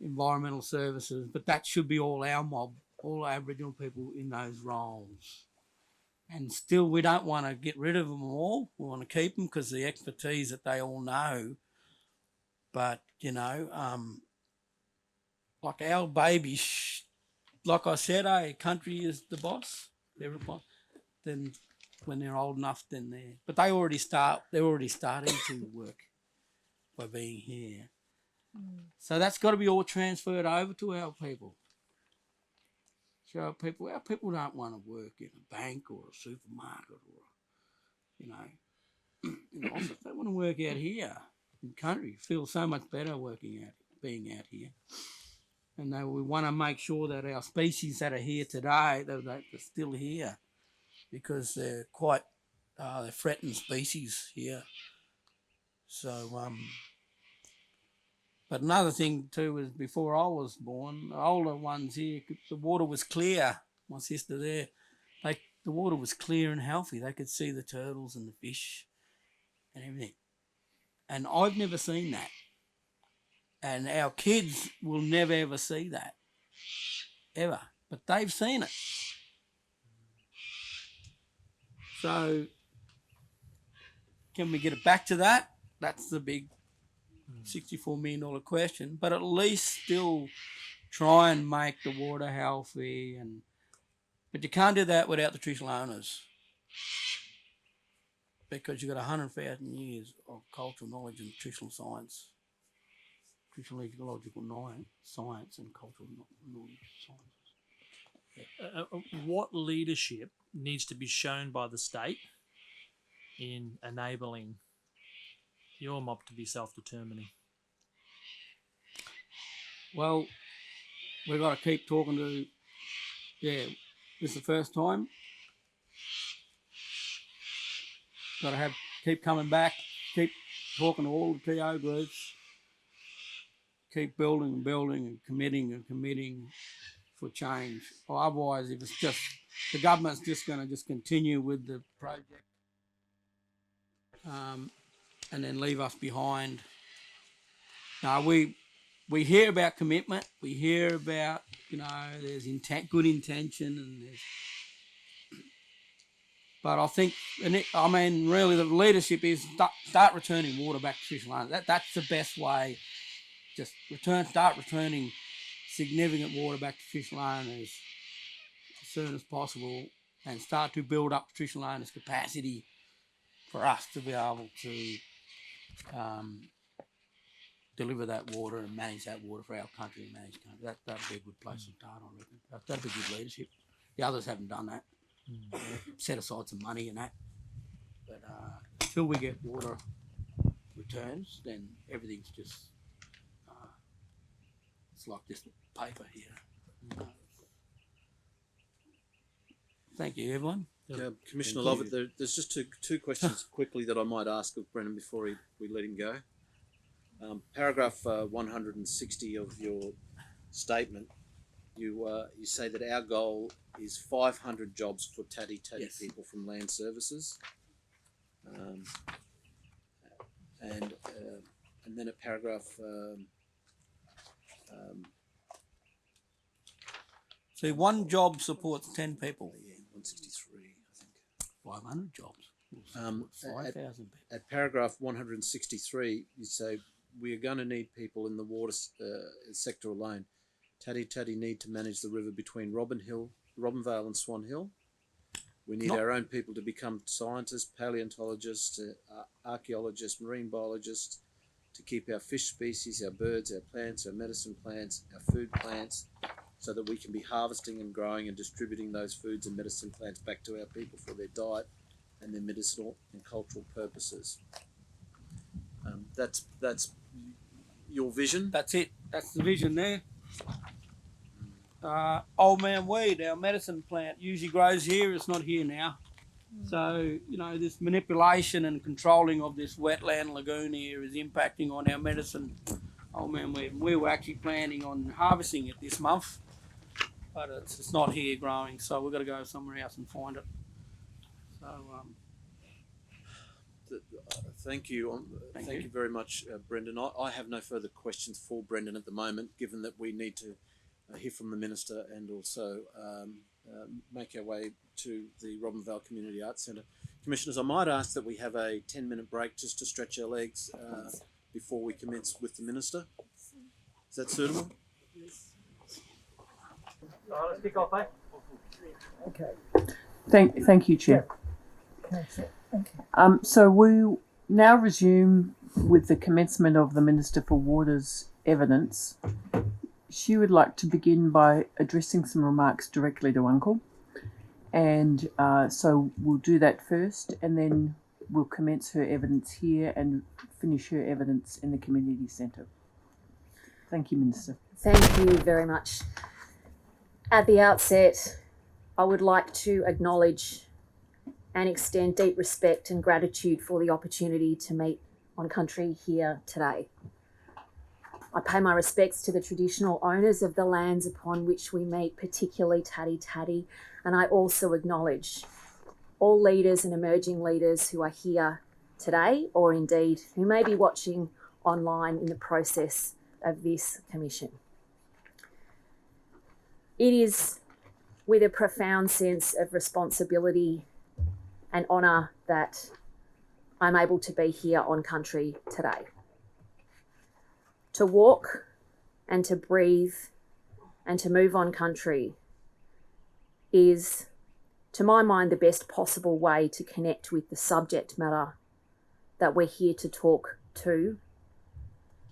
environmental services, but that should be all our mob, all Aboriginal people in those roles. And still, we don't want to get rid of them all. We want to keep them because the expertise that they all know. But, like our babies, like I said, country is the boss. Then when they're old enough, then but they're already starting to work by being here. So that's got to be all transferred over to our people. So our people don't want to work in a bank or a supermarket or, also they want to work out here in country. Feel so much better being out here. And we want to make sure that our species that are here today, they're still here because they're quite, they're threatened species here. So, but another thing too was before I was born, the older ones here, the water was clear. My sister there, the water was clear and healthy. They could see the turtles and the fish and everything. And I've never seen that. And our kids will never ever see that, ever. But they've seen it. So can we get it back to that? That's the big $64 million question. But at least still try and make the water healthy. But you can't do that without the traditional owners. Because you've got 100,000 years of cultural knowledge and traditional science. Traditional ecological science and cultural knowledge science. What leadership needs to be shown by the state in enabling your mob to be self-determining? Well, we've got to keep talking to, this is the first time. Got to keep coming back, keep talking to all the TO groups, keep building and committing for change. Or otherwise, if it's just the government's just going to just continue with the project and then leave us behind. Now we hear about commitment. We hear about, you know, there's good intention, but I think, really the leadership is start returning water back to traditional owners. That's the best way. Just start returning significant water back to traditional owners as soon as possible, and start to build up traditional owners' capacity for us to be able to deliver that water and manage that water for our country and manage country. That'd be a good place to start, I reckon. That'd be good leadership. The others haven't done that. Set aside some money and that. But until we get water returns, then everything's just, it's like just paper here. Thank you, Evelyn. Yeah, Commissioner Lovett, there's just two questions quickly that I might ask of Brendan before we let him go. Paragraph 160 of your statement, you say that our goal is 500 jobs for Tatty Yes. people from land services, and then at paragraph See, one job supports 10 people. 163, I think. 500 jobs. 5,000 people. At paragraph 163, you say we are going to need people in the water sector alone. Tatty need to manage the river between Robinvale and Swan Hill. We need our own people to become scientists, paleontologists, archaeologists, marine biologists, to keep our fish species, our birds, our plants, our medicine plants, our food plants, so that we can be harvesting and growing and distributing those foods and medicine plants back to our people for their diet and their medicinal and cultural purposes. That's your vision. That's it. That's the vision there. Old Man Weed, our medicine plant, usually grows here. It's not here now. So, you know, this manipulation and controlling of this wetland lagoon here is impacting on our medicine. Old Man Weed. We were actually planning on harvesting it this month, but it's not here growing. So we've got to go somewhere else and find it. So, Thank you. Thank you very much, Brendan. I have no further questions for Brendan at the moment, given that we need to hear from the Minister and also make our way to the Robinvale Community Arts Centre. Commissioners, I might ask that we have a 10-minute break just to stretch our legs before we commence with the Minister. Is that suitable? let's kick off, eh? Okay. Thank you, Chair. So we now resume with the commencement of the Minister for Water's evidence. She would like to begin by addressing some remarks directly to Uncle. And so we'll do that first, and then we'll commence her evidence here and finish her evidence in the community centre. Thank you, Minister. Thank you very much. At the outset, I would like to acknowledge and extend deep respect and gratitude for the opportunity to meet on country here today. I pay my respects to the traditional owners of the lands upon which we meet, particularly Tatty, and I also acknowledge all leaders and emerging leaders who are here today, or indeed who may be watching online in the process of this commission. It is with a profound sense of responsibility and honour that I'm able to be here on country today. To walk and to breathe and to move on country is, to my mind, the best possible way to connect with the subject matter that we're here to talk to,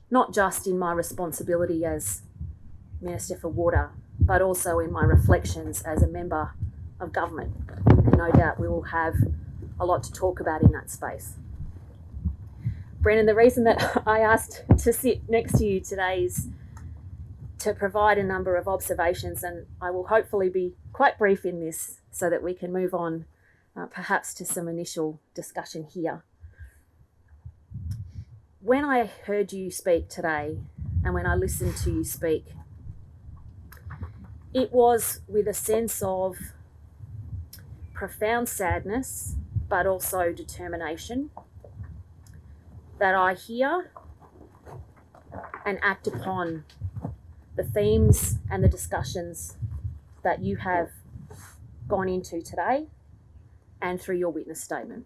not just in my responsibility as Minister for Water, but also in my reflections as a member of government. And no doubt we will have a lot to talk about in that space. Brendan, the reason that I asked to sit next to you today is to provide a number of observations, and I will hopefully be quite brief in this so that we can move on perhaps to some initial discussion here. When I heard you speak today and when I listened to you speak, It was with a sense of profound sadness, but also determination, that I hear and act upon the themes and the discussions that you have gone into today and through your witness statement.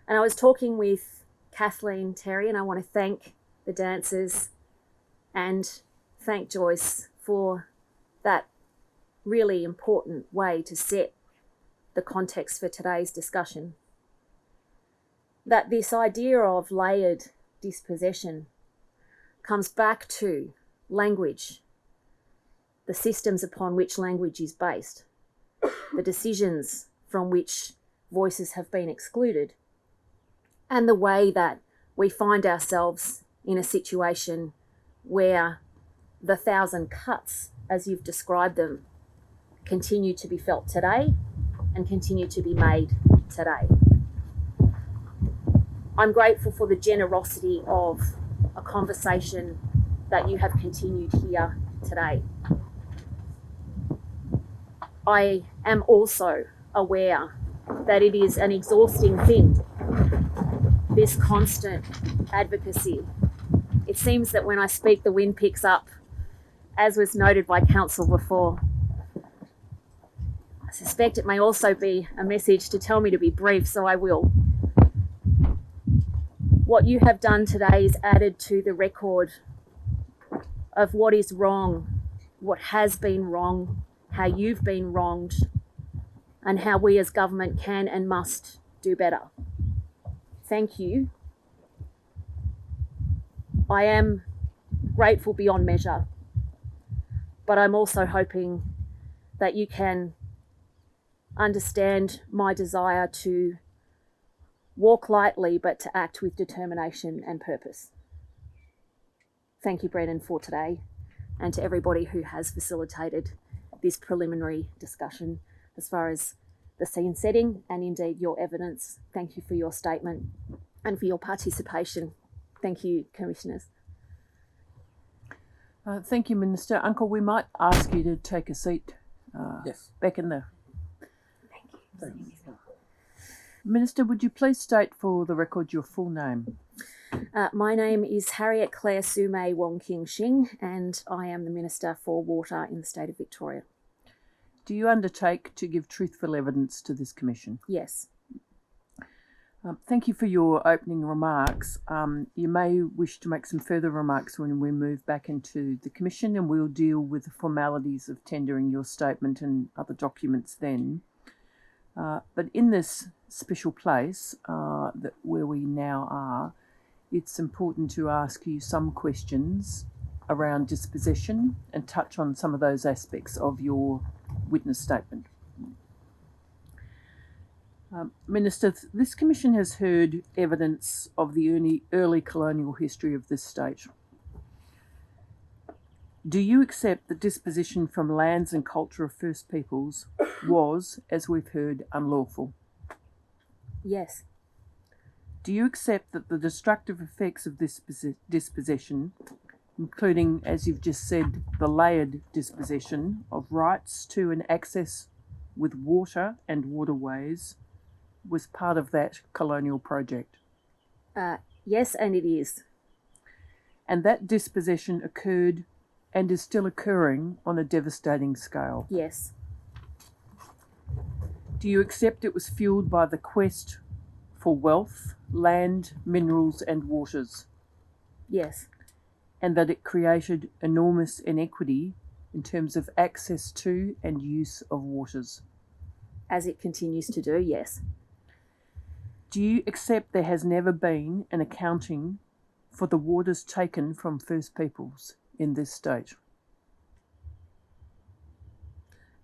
And I was talking with Kathleen Terry, and I want to thank the dancers and thank Joyce for that really important way to set the context for today's discussion. That this idea of layered dispossession comes back to language, the systems upon which language is based, the decisions from which voices have been excluded, and the way that we find ourselves in a situation where the 1,000 cuts, as you've described them, continue to be felt today and continue to be made today. I'm grateful for the generosity of a conversation that you have continued here today. I am also aware that it is an exhausting thing, this constant advocacy. It seems that when I speak, the wind picks up, as was noted by Council before. I suspect it may also be a message to tell me to be brief, so I will. What you have done today is added to the record of what is wrong, what has been wrong, how you've been wronged, and how we as government can and must do better. Thank you. I am grateful beyond measure, but I'm also hoping that you can understand my desire to walk lightly, but to act with determination and purpose. Thank you, Brennan, for today, and to everybody who has facilitated this preliminary discussion as far as the scene setting and indeed your evidence. Thank you for your statement and for your participation. Thank you, Commissioners. Thank you, Minister. Uncle, we might ask you to take a seat Yes. back in there. Thank you. Minister, would you please state for the record your full name? My name is Harriet Claire Sumei Wong King Shing, and I am the Minister for Water in the state of Victoria. Do you undertake to give truthful evidence to this commission? Yes. Thank you for your opening remarks. You may wish to make some further remarks when we move back into the commission, and we'll deal with the formalities of tendering your statement and other documents then. But in this special place where we now are, it's important to ask you some questions around dispossession and touch on some of those aspects of your witness statement. Minister, this commission has heard evidence of the early colonial history of this state. Do you accept that dispossession from lands and culture of First Peoples was, as we've heard, unlawful? Yes. Do you accept that the destructive effects of this dispossession, including, as you've just said, the layered dispossession of rights to and access with water and waterways, was part of that colonial project? Yes, and it is. And that dispossession occurred and is still occurring on a devastating scale? Yes. Do you accept it was fueled by the quest for wealth, land, minerals and waters? Yes. And that it created enormous inequity in terms of access to and use of waters? As it continues to do, yes. Do you accept there has never been an accounting for the waters taken from First Peoples in this state?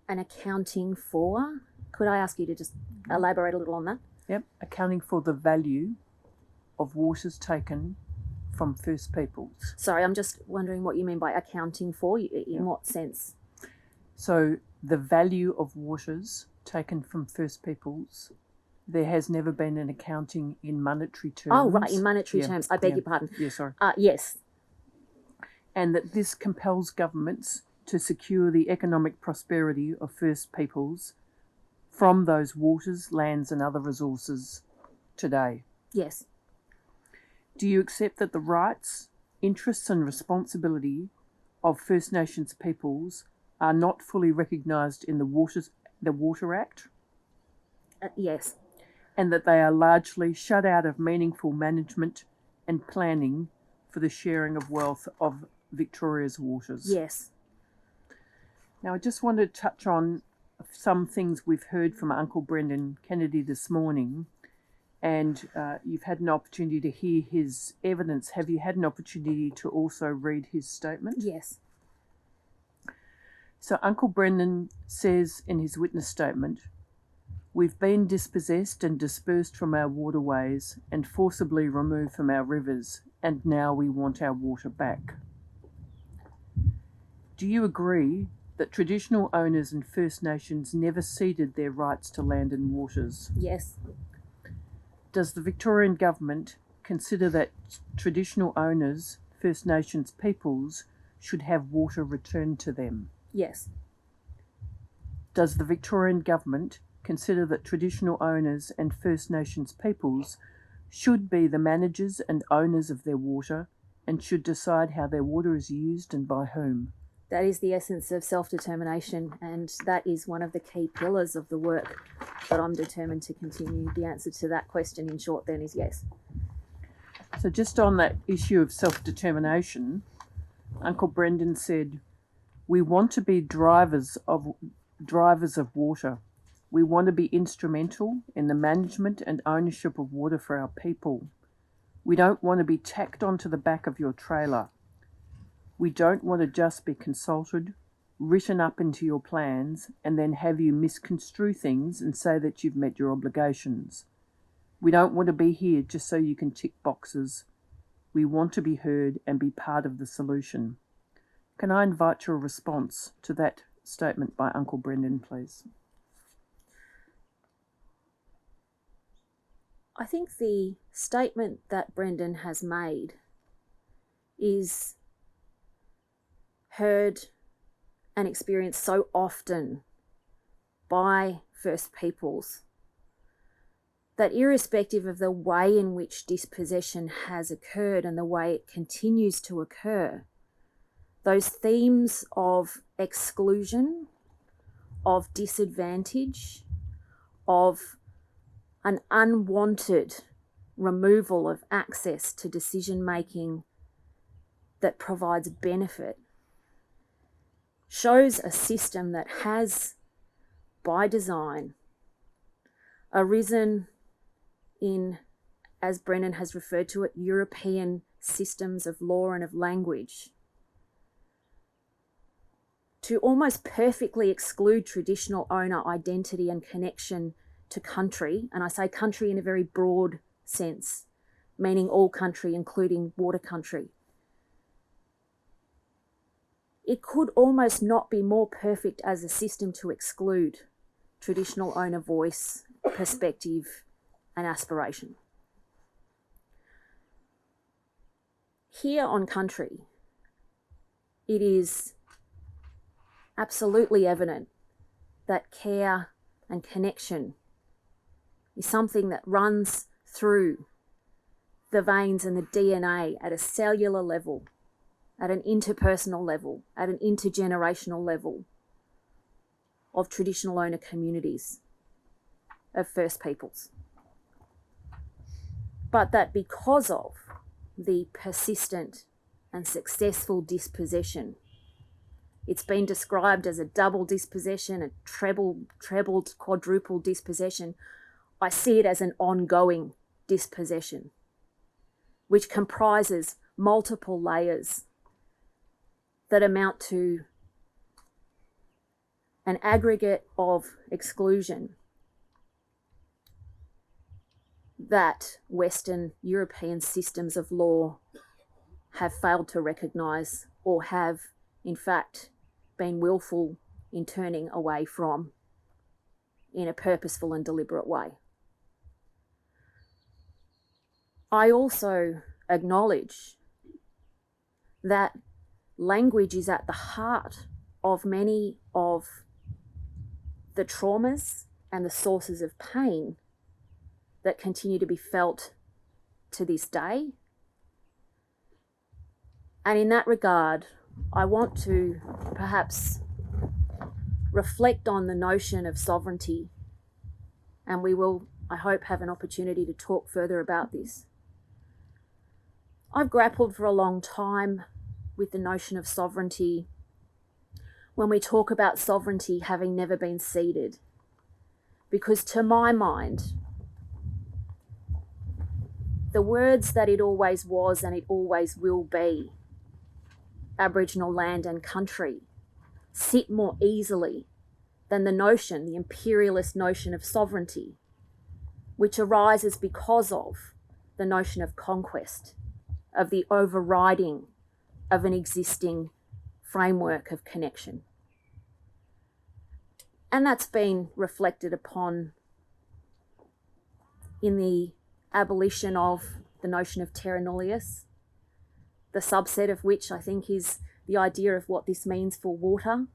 An accounting for? Could I ask you to just elaborate a little on that? Yep, accounting for the value of waters taken from First Peoples. Sorry, I'm just wondering what you mean by accounting for, in what sense? So the value of waters taken from First Peoples, there has never been an accounting in monetary terms. Oh, right, in monetary terms. I beg your pardon. Yeah, sorry. Yes. And that this compels governments to secure the economic prosperity of First Peoples from those waters, lands and other resources today? Yes. Do you accept that the rights, interests and responsibility of First Nations peoples are not fully recognised in the Water Act, Yes. and that they are largely shut out of meaningful management and planning for the sharing of wealth of Victoria's waters? Yes. Now, I just want to touch on some things we've heard from Uncle Brendan Kennedy this morning, and you've had an opportunity to hear his evidence. Have you had an opportunity to also read his statement? Yes. So Uncle Brendan says in his witness statement, "We've been dispossessed and dispersed from our waterways and forcibly removed from our rivers, and now we want our water back." Do you agree that traditional owners and First Nations never ceded their rights to land and waters? Yes. Does the Victorian Government consider that traditional owners, First Nations peoples, should have water returned to them? Yes. Does the Victorian Government consider that traditional owners and First Nations peoples should be the managers and owners of their water and should decide how their water is used and by whom? That is the essence of self-determination, and that is one of the key pillars of the work that I'm determined to continue. The answer to that question, in short, then, is yes. So just on that issue of self-determination, Uncle Brendan said, "We want to be drivers of water. We want to be instrumental in the management and ownership of water for our people. We don't want to be tacked onto the back of your trailer. We don't want to just be consulted, written up into your plans, and then have you misconstrue things and say that you've met your obligations. We don't want to be here just so you can tick boxes. We want to be heard and be part of the solution." Can I invite your response to that statement by Uncle Brendan, please? I think the statement that Brendan has made is heard and experienced so often by First Peoples that, irrespective of the way in which dispossession has occurred and the way it continues to occur, those themes of exclusion, of disadvantage, of an unwanted removal of access to decision making that provides benefit, shows a system that has, by design, arisen in, as Brendan has referred to it, European systems of law and of language, to almost perfectly exclude traditional owner identity and connection to country. And I say country in a very broad sense, meaning all country, including water country. It could almost not be more perfect as a system to exclude traditional owner voice, perspective, and aspiration. Here on country, it is absolutely evident that care and connection is something that runs through the veins and the DNA at a cellular level, at an interpersonal level, at an intergenerational level of traditional owner communities of First Peoples. But that because of the persistent and successful dispossession, it's been described as a double dispossession, a trebled, quadruple dispossession. I see it as an ongoing dispossession, which comprises multiple layers that amount to an aggregate of exclusion that Western European systems of law have failed to recognise, or have, in fact, been willful in turning away from in a purposeful and deliberate way. I also acknowledge that language is at the heart of many of the traumas and the sources of pain that continue to be felt to this day. And in that regard, I want to perhaps reflect on the notion of sovereignty, and we will, I hope, have an opportunity to talk further about this. I've grappled for a long time with the notion of sovereignty when we talk about sovereignty having never been ceded, because to my mind, the words that it always was and it always will be, Aboriginal land and country, sit more easily than the notion, the imperialist notion of sovereignty, which arises because of the notion of conquest, of the overriding of an existing framework of connection. And that's been reflected upon in the abolition of the notion of terra nullius, the subset of which I think is the idea of what this means for water.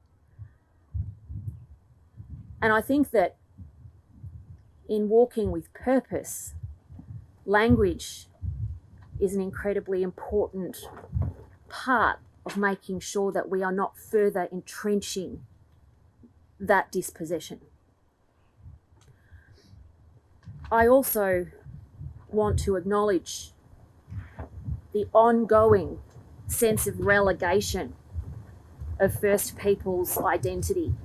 And I think that in walking with purpose, language is an incredibly important part of making sure that we are not further entrenching that dispossession. I also want to acknowledge the ongoing sense of relegation of First Peoples identity.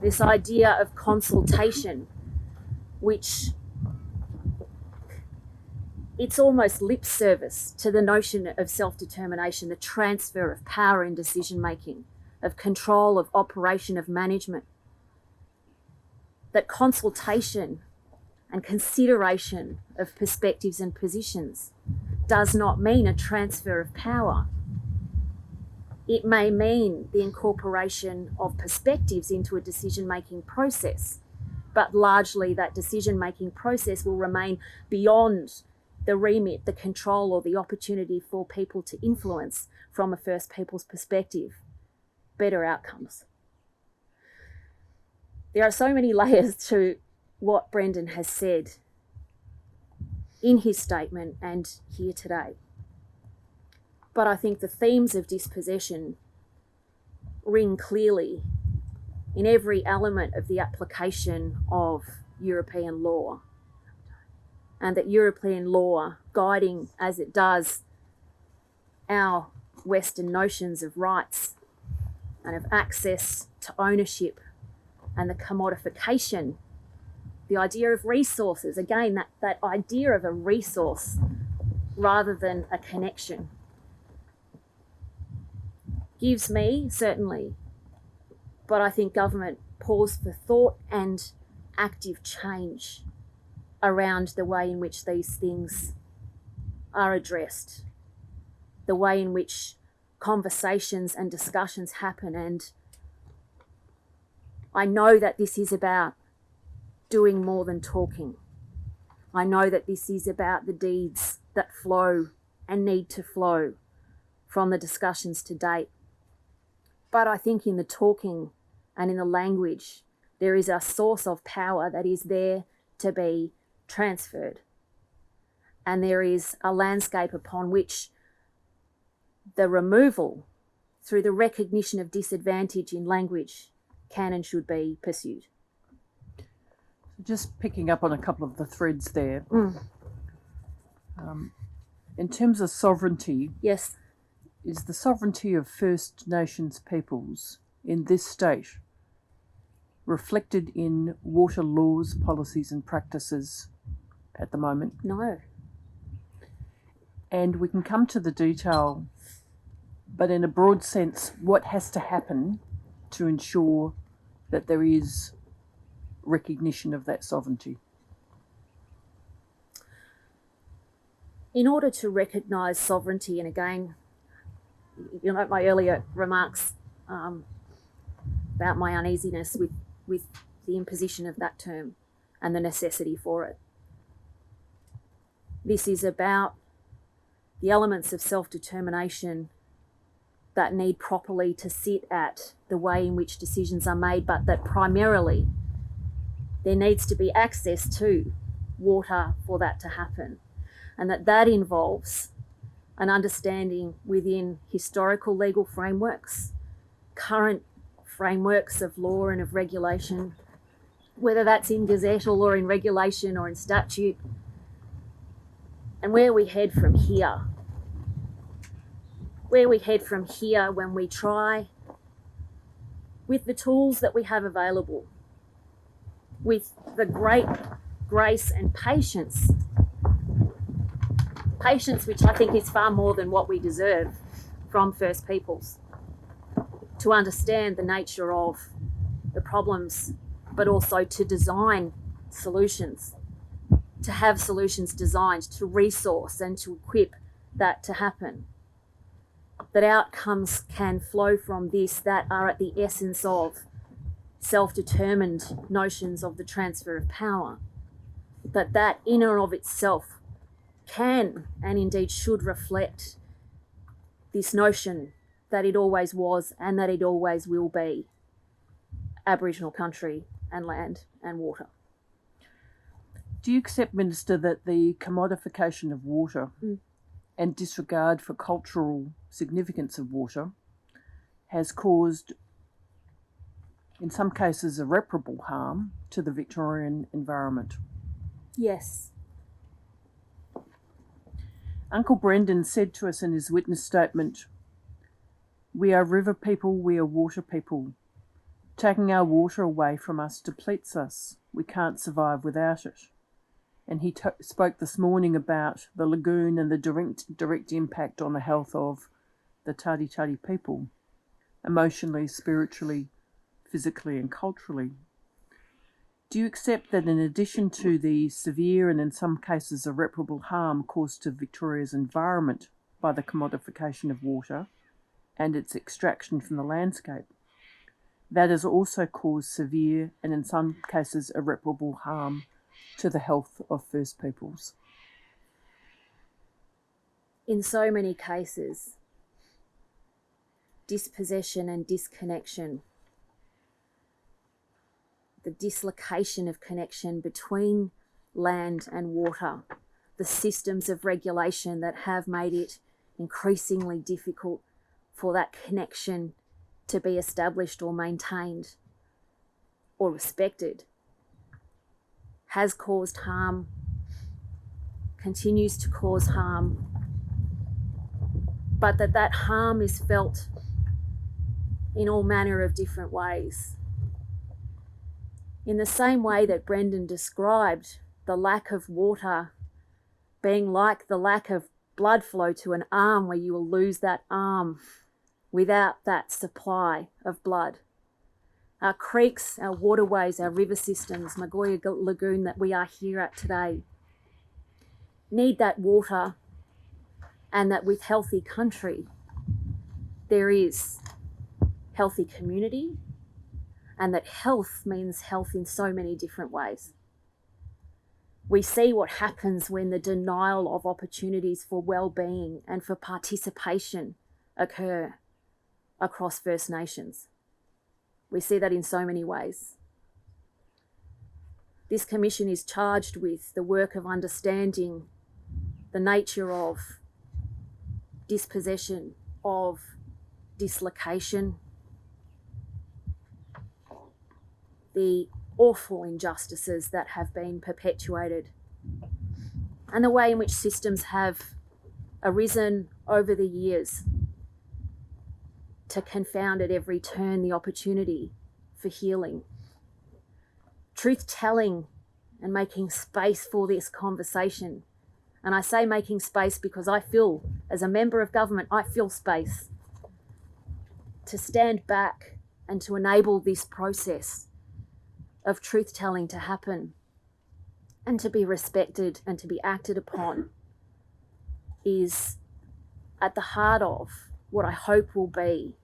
This idea of consultation, which it's almost lip service to the notion of self-determination, the transfer of power in decision-making, of control, of operation, of management. That consultation and consideration of perspectives and positions does not mean a transfer of power. It may mean the incorporation of perspectives into a decision-making process, but largely that decision-making process will remain beyond the remit, the control, or the opportunity for people to influence from a First Peoples perspective better outcomes. There are so many layers to what Brendan has said in his statement and here today. But I think the themes of dispossession ring clearly in every element of the application of European law, and that European law, guiding as it does our Western notions of rights and of access to ownership and the commodification, the idea of resources, again, that idea of a resource rather than a connection, gives me, certainly, but I think government, pause for thought and active change around the way in which these things are addressed, the way in which conversations and discussions happen. And I know that this is about doing more than talking. I know that this is about the deeds that flow and need to flow from the discussions to date. But I think in the talking and in the language, there is a source of power that is there to be transferred. And there is a landscape upon which the removal through the recognition of disadvantage in language can and should be pursued. Just picking up on a couple of the threads there. In terms of sovereignty, yes, is the sovereignty of First Nations peoples in this state reflected in water laws, policies and practices at the moment? No. And we can come to the detail, but in a broad sense, what has to happen to ensure that there is recognition of that sovereignty? In order to recognise sovereignty, and again, you know, my earlier remarks about my uneasiness with the imposition of that term and the necessity for it. This is about the elements of self-determination that need properly to sit at the way in which decisions are made, but that primarily there needs to be access to water for that to happen. And that involves an understanding within historical legal frameworks, current frameworks of law and of regulation, whether that's in gazettal or in regulation or in statute, and where we head from here. Where we head from here when we try, with the tools that we have available, with the great grace and patience which I think is far more than what we deserve from First Peoples, to understand the nature of the problems, but also to design solutions, to have solutions designed to resource and to equip that to happen. That outcomes can flow from this that are at the essence of self-determined notions of the transfer of power. That in and of itself can and indeed should reflect this notion that it always was and that it always will be Aboriginal country and land and water. Do you accept, Minister, that the commodification of water and disregard for cultural significance of water has caused, in some cases, irreparable harm to the Victorian environment? Yes. Uncle Brendan said to us in his witness statement, "We are river people, we are water people. Taking our water away from us depletes us. We can't survive without it." And he spoke this morning about the lagoon and the direct impact on the health of the Tadi Tadi people, emotionally, spiritually, physically and culturally. Do you accept that in addition to the severe and in some cases irreparable harm caused to Victoria's environment by the commodification of water and its extraction from the landscape, that has also caused severe and in some cases irreparable harm to the health of First Peoples? In so many cases, dispossession and disconnection, the dislocation of connection between land and water, the systems of regulation that have made it increasingly difficult for that connection to be established or maintained or respected, has caused harm, continues to cause harm, but that harm is felt in all manner of different ways. In the same way that Brendan described the lack of water being like the lack of blood flow to an arm, where you will lose that arm without that supply of blood. Our creeks, our waterways, our river systems, Margooya Lagoon that we are here at today, need that water, and that with healthy country, there is healthy community, and that health means health in so many different ways. We see what happens when the denial of opportunities for well-being and for participation occur across First Nations. We see that in so many ways. This commission is charged with the work of understanding the nature of dispossession, of dislocation, the awful injustices that have been perpetuated, and the way in which systems have arisen over the years to confound at every turn the opportunity for healing. Truth-telling and making space for this conversation. And I say making space because I feel, as a member of government, I feel space to stand back and to enable this process of truth-telling to happen and to be respected and to be acted upon, is at the heart of what I hope will be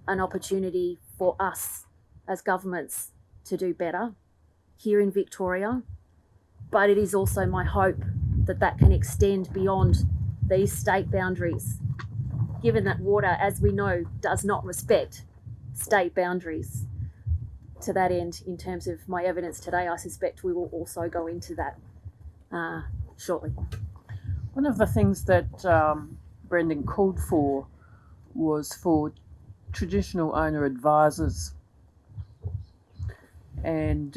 an opportunity for us as governments to do better here in Victoria. But it is also my hope that that can extend beyond these state boundaries given that water, as we know, does not respect state boundaries. To that end, in terms of my evidence today, I suspect we will also go into that shortly. One of the things that Brendan called for was for traditional owner advisors, and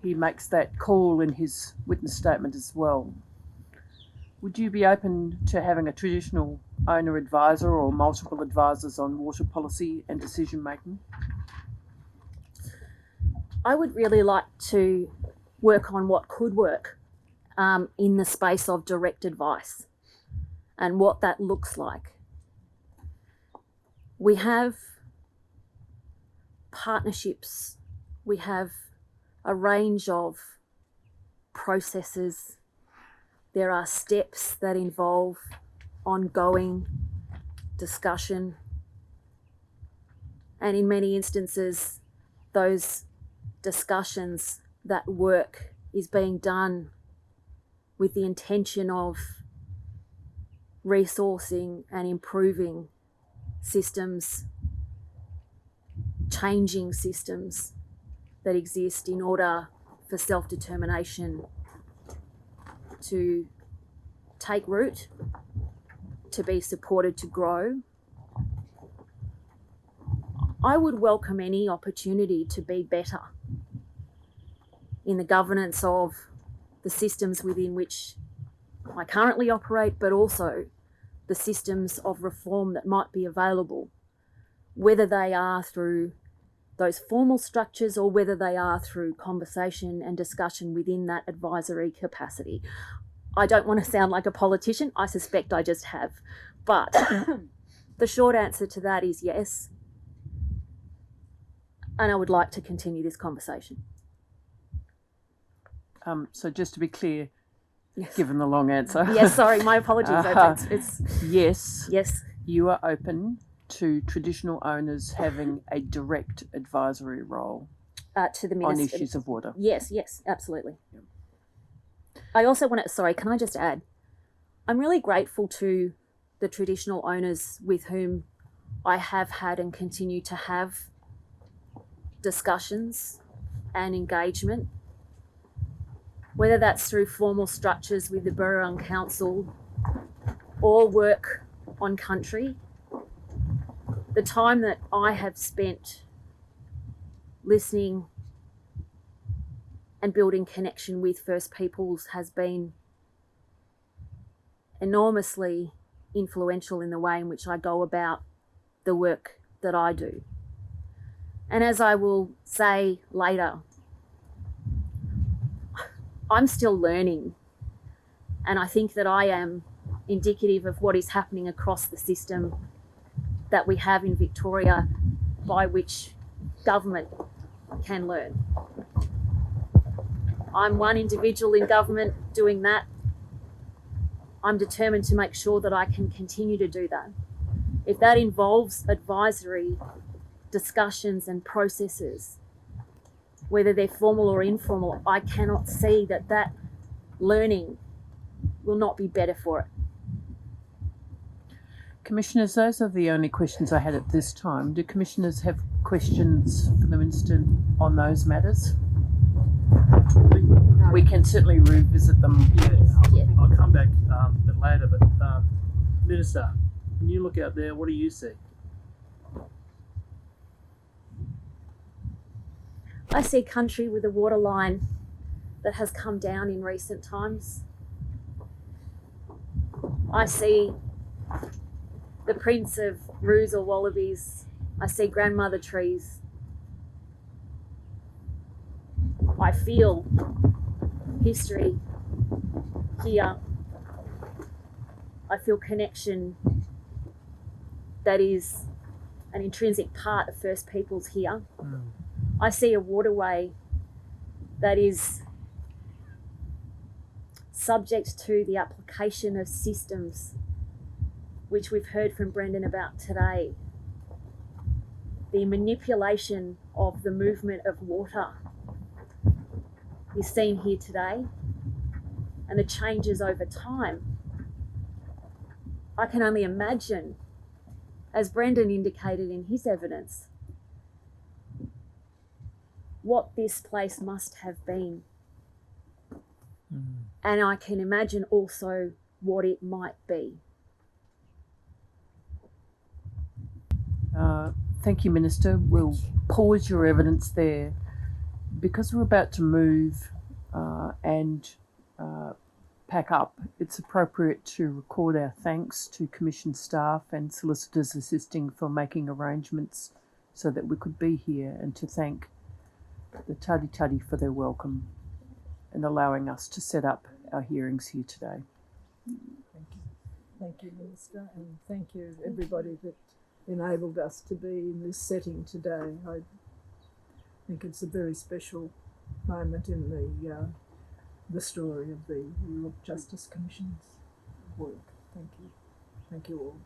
he makes that call in his witness statement as well. Would you be open to having a traditional owner advisor or multiple advisors on water policy and decision making? I would really like to work on what could work in the space of direct advice and what that looks like. We have partnerships, we have a range of processes. There are steps that involve ongoing discussion, and in many instances, those discussions, that work is being done with the intention of resourcing and improving systems, changing systems that exist in order for self-determination to take root, to be supported to grow. I would welcome any opportunity to be better in the governance of the systems within which I currently operate, but also the systems of reform that might be available, whether they are through those formal structures or whether they are through conversation and discussion within that advisory capacity. I don't want to sound like a politician, I suspect I just have, but the short answer to that is yes, and I would like to continue this conversation. So just to be clear, Yes. given the long answer. Yes, sorry, my apologies. Yes. Yes. You are open to traditional owners having a direct advisory role To the minister. on issues of water. Yes, absolutely. Yep. I also want to, sorry, can I just add? I'm really grateful to the traditional owners with whom I have had and continue to have discussions and engagement, whether that's through formal structures with the Burrung Council or work on country. The time that I have spent listening and building connection with First Peoples has been enormously influential in the way in which I go about the work that I do. And as I will say later, I'm still learning, and I think that I am indicative of what is happening across the system that we have in Victoria, by which government can learn. I'm one individual in government doing that. I'm determined to make sure that I can continue to do that. If that involves advisory discussions and processes, whether they're formal or informal, I cannot see that that learning will not be better for it. Commissioners, those are the only questions I had at this time. Do commissioners have questions for the Minister on those matters? We can certainly revisit them. Yeah, I'll come back a bit later, but Minister, when you look out there, what do you see? I see country with a water line that has come down in recent times. I see the prints of roos or wallabies. I see grandmother trees. I feel history here. I feel connection that is an intrinsic part of First Peoples here. I see a waterway that is subject to the application of systems, which we've heard from Brendan about today. The manipulation of the movement of water is seen here today, and the changes over time I can only imagine, as Brendan indicated in his evidence, what this place must have been. And I can imagine also what it might be. Thank you, Minister. We'll pause your evidence there. Because we're about to move and pack up, it's appropriate to record our thanks to Commission staff and solicitors assisting for making arrangements so that we could be here, and to thank the Tadi Tadi for their welcome and allowing us to set up our hearings here today. Thank you. Thank you, Minister, and thank you everybody that enabled us to be in this setting today. I think it's a very special moment in the story of the Rural Justice Commission's work. Thank you. Thank you all.